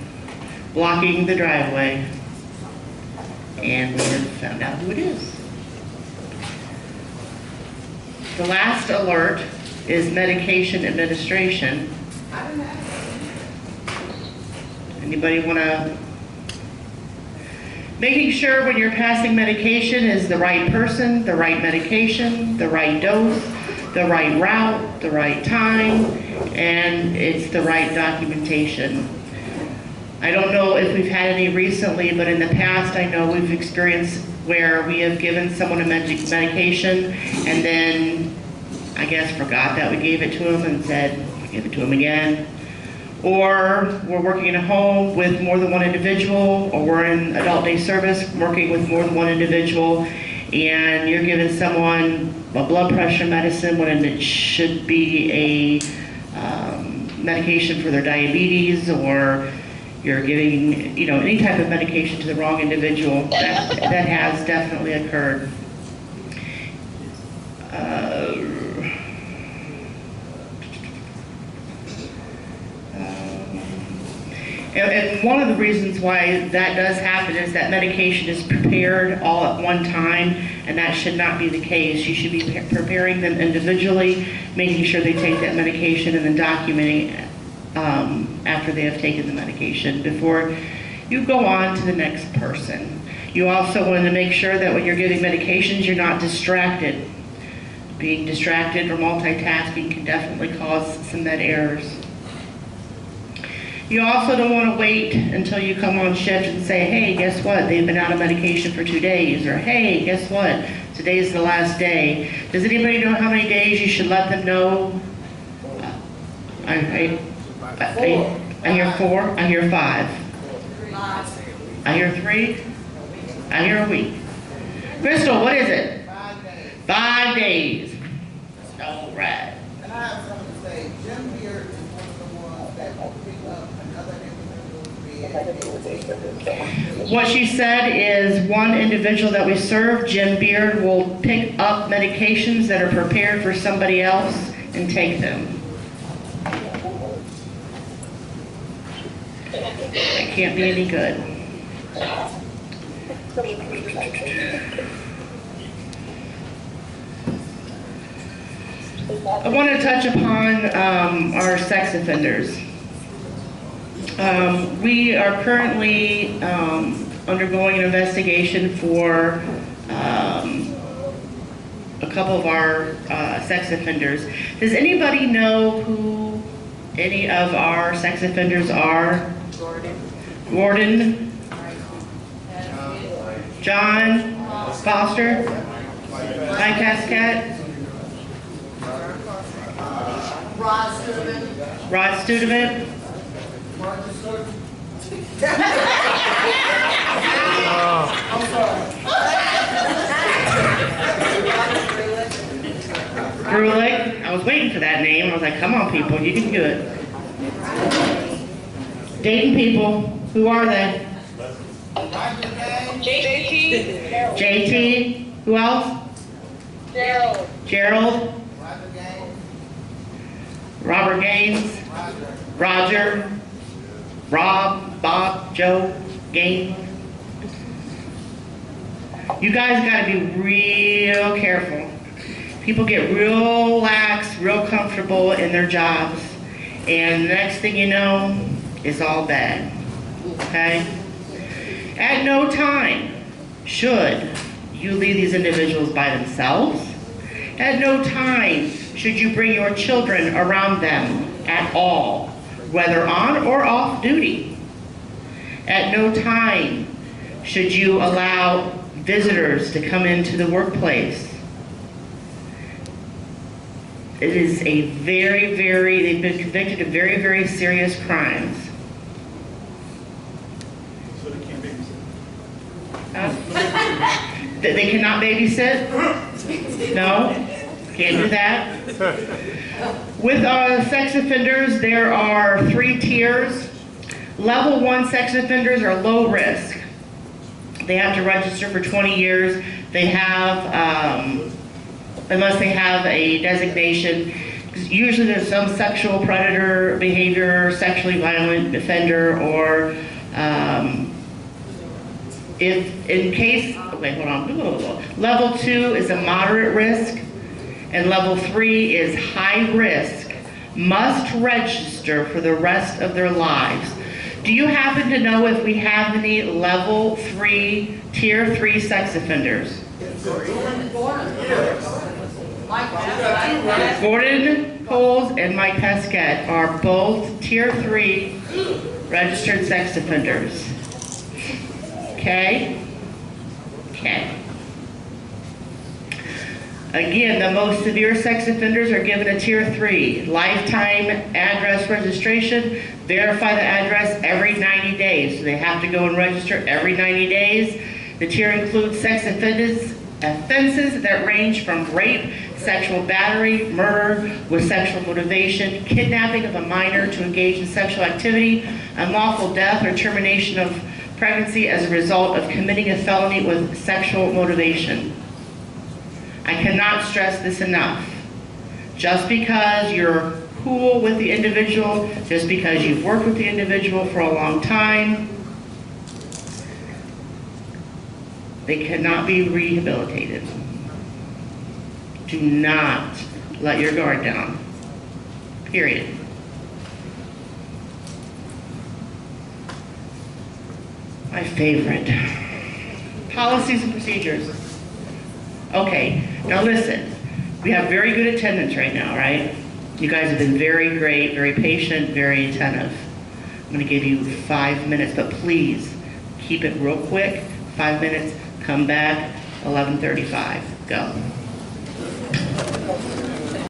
blocking the driveway. And we have found out who it is. The last alert is medication administration. Anybody want to? Making sure when you're passing medication is the right person, the right medication, the right dose, the right route, the right time, and it's the right documentation. I don't know if we've had any recently, but in the past I know we've experienced where we have given someone a medication and then I guess forgot that we gave it to them and said, give it to them again. Or we're working in a home with more than one individual, or we're in adult day service working with more than one individual, and you're giving someone a blood pressure medicine when it should be a medication for their diabetes, or you're giving, any type of medication to the wrong individual. That has definitely occurred. And one of the reasons why that does happen is that medication is prepared all at one time, and that should not be the case. You should be preparing them individually, making sure they take that medication, and then documenting after they have taken the medication before you go on to the next person. You also want to make sure that when you're giving medications, you're not distracted. Being distracted or multitasking can definitely cause some med errors. You also don't want to wait until you come on shift and say, hey, guess what? They've been out of medication for 2 days. Or, hey, guess what? Today's the last day. Does anybody know how many days you should let them know? I hear 4. I hear 5. I hear 3. I hear a week. Crystal, what is it? 5 days. 5 days. All right. And I have something to say. Jim here is one of the ones that will pick up another individual's bed What she said is one individual that we serve, Jim Beard, will pick up medications that are prepared for somebody else and take them. That can't be any good. I want to touch upon our sex offenders. We are currently undergoing an investigation for a couple of our sex offenders. Does anybody know who any of our sex offenders are? Gordon? John Foster? Mike Cascat? Rod Studevant? Grulich. I was waiting for that name. I was like, come on, people, you can do it. Dayton people, who are they? JT. Who else? Gerald. Robert Gaines. Roger. Rob, Bob, Joe, Gaines. You guys gotta be real careful. People get real lax, real comfortable in their jobs, and the next thing you know, it's all bad, okay? At no time should you leave these individuals by themselves. At no time should you bring your children around them at all, whether on or off duty. At no time should you allow visitors to come into the workplace. It is a they've been convicted of very, very serious crimes. So they can't babysit. They cannot babysit? No, can't do that. With sex offenders, there are 3 tiers. Level 1 sex offenders are low risk. They have to register for 20 years. They have, unless they have a designation, usually there's some sexual predator behavior, sexually violent offender, or if in case, okay, hold on. Level 2 is a moderate risk, and level 3 is high risk, must register for the rest of their lives. Do you happen to know if we have any level 3, tier 3 sex offenders? Gordon Coles and Mike Pesquet are both tier 3 registered sex offenders. Okay? Okay. Again, the most severe sex offenders are given a tier 3, lifetime address registration, verify the address every 90 days. So they have to go and register every 90 days. The tier includes sex offenses that range from rape, sexual battery, murder with sexual motivation, kidnapping of a minor to engage in sexual activity, unlawful death or termination of pregnancy as a result of committing a felony with sexual motivation. I cannot stress this enough. Just because you're cool with the individual, just because you've worked with the individual for a long time, they cannot be rehabilitated. Do not let your guard down. Period. My favorite. Policies and procedures. Okay, now listen, we have very good attendance right now, right? You guys have been very great, very patient, very attentive. I'm gonna give you 5 minutes, but please keep it real quick. 5 minutes, come back, 11:35, go.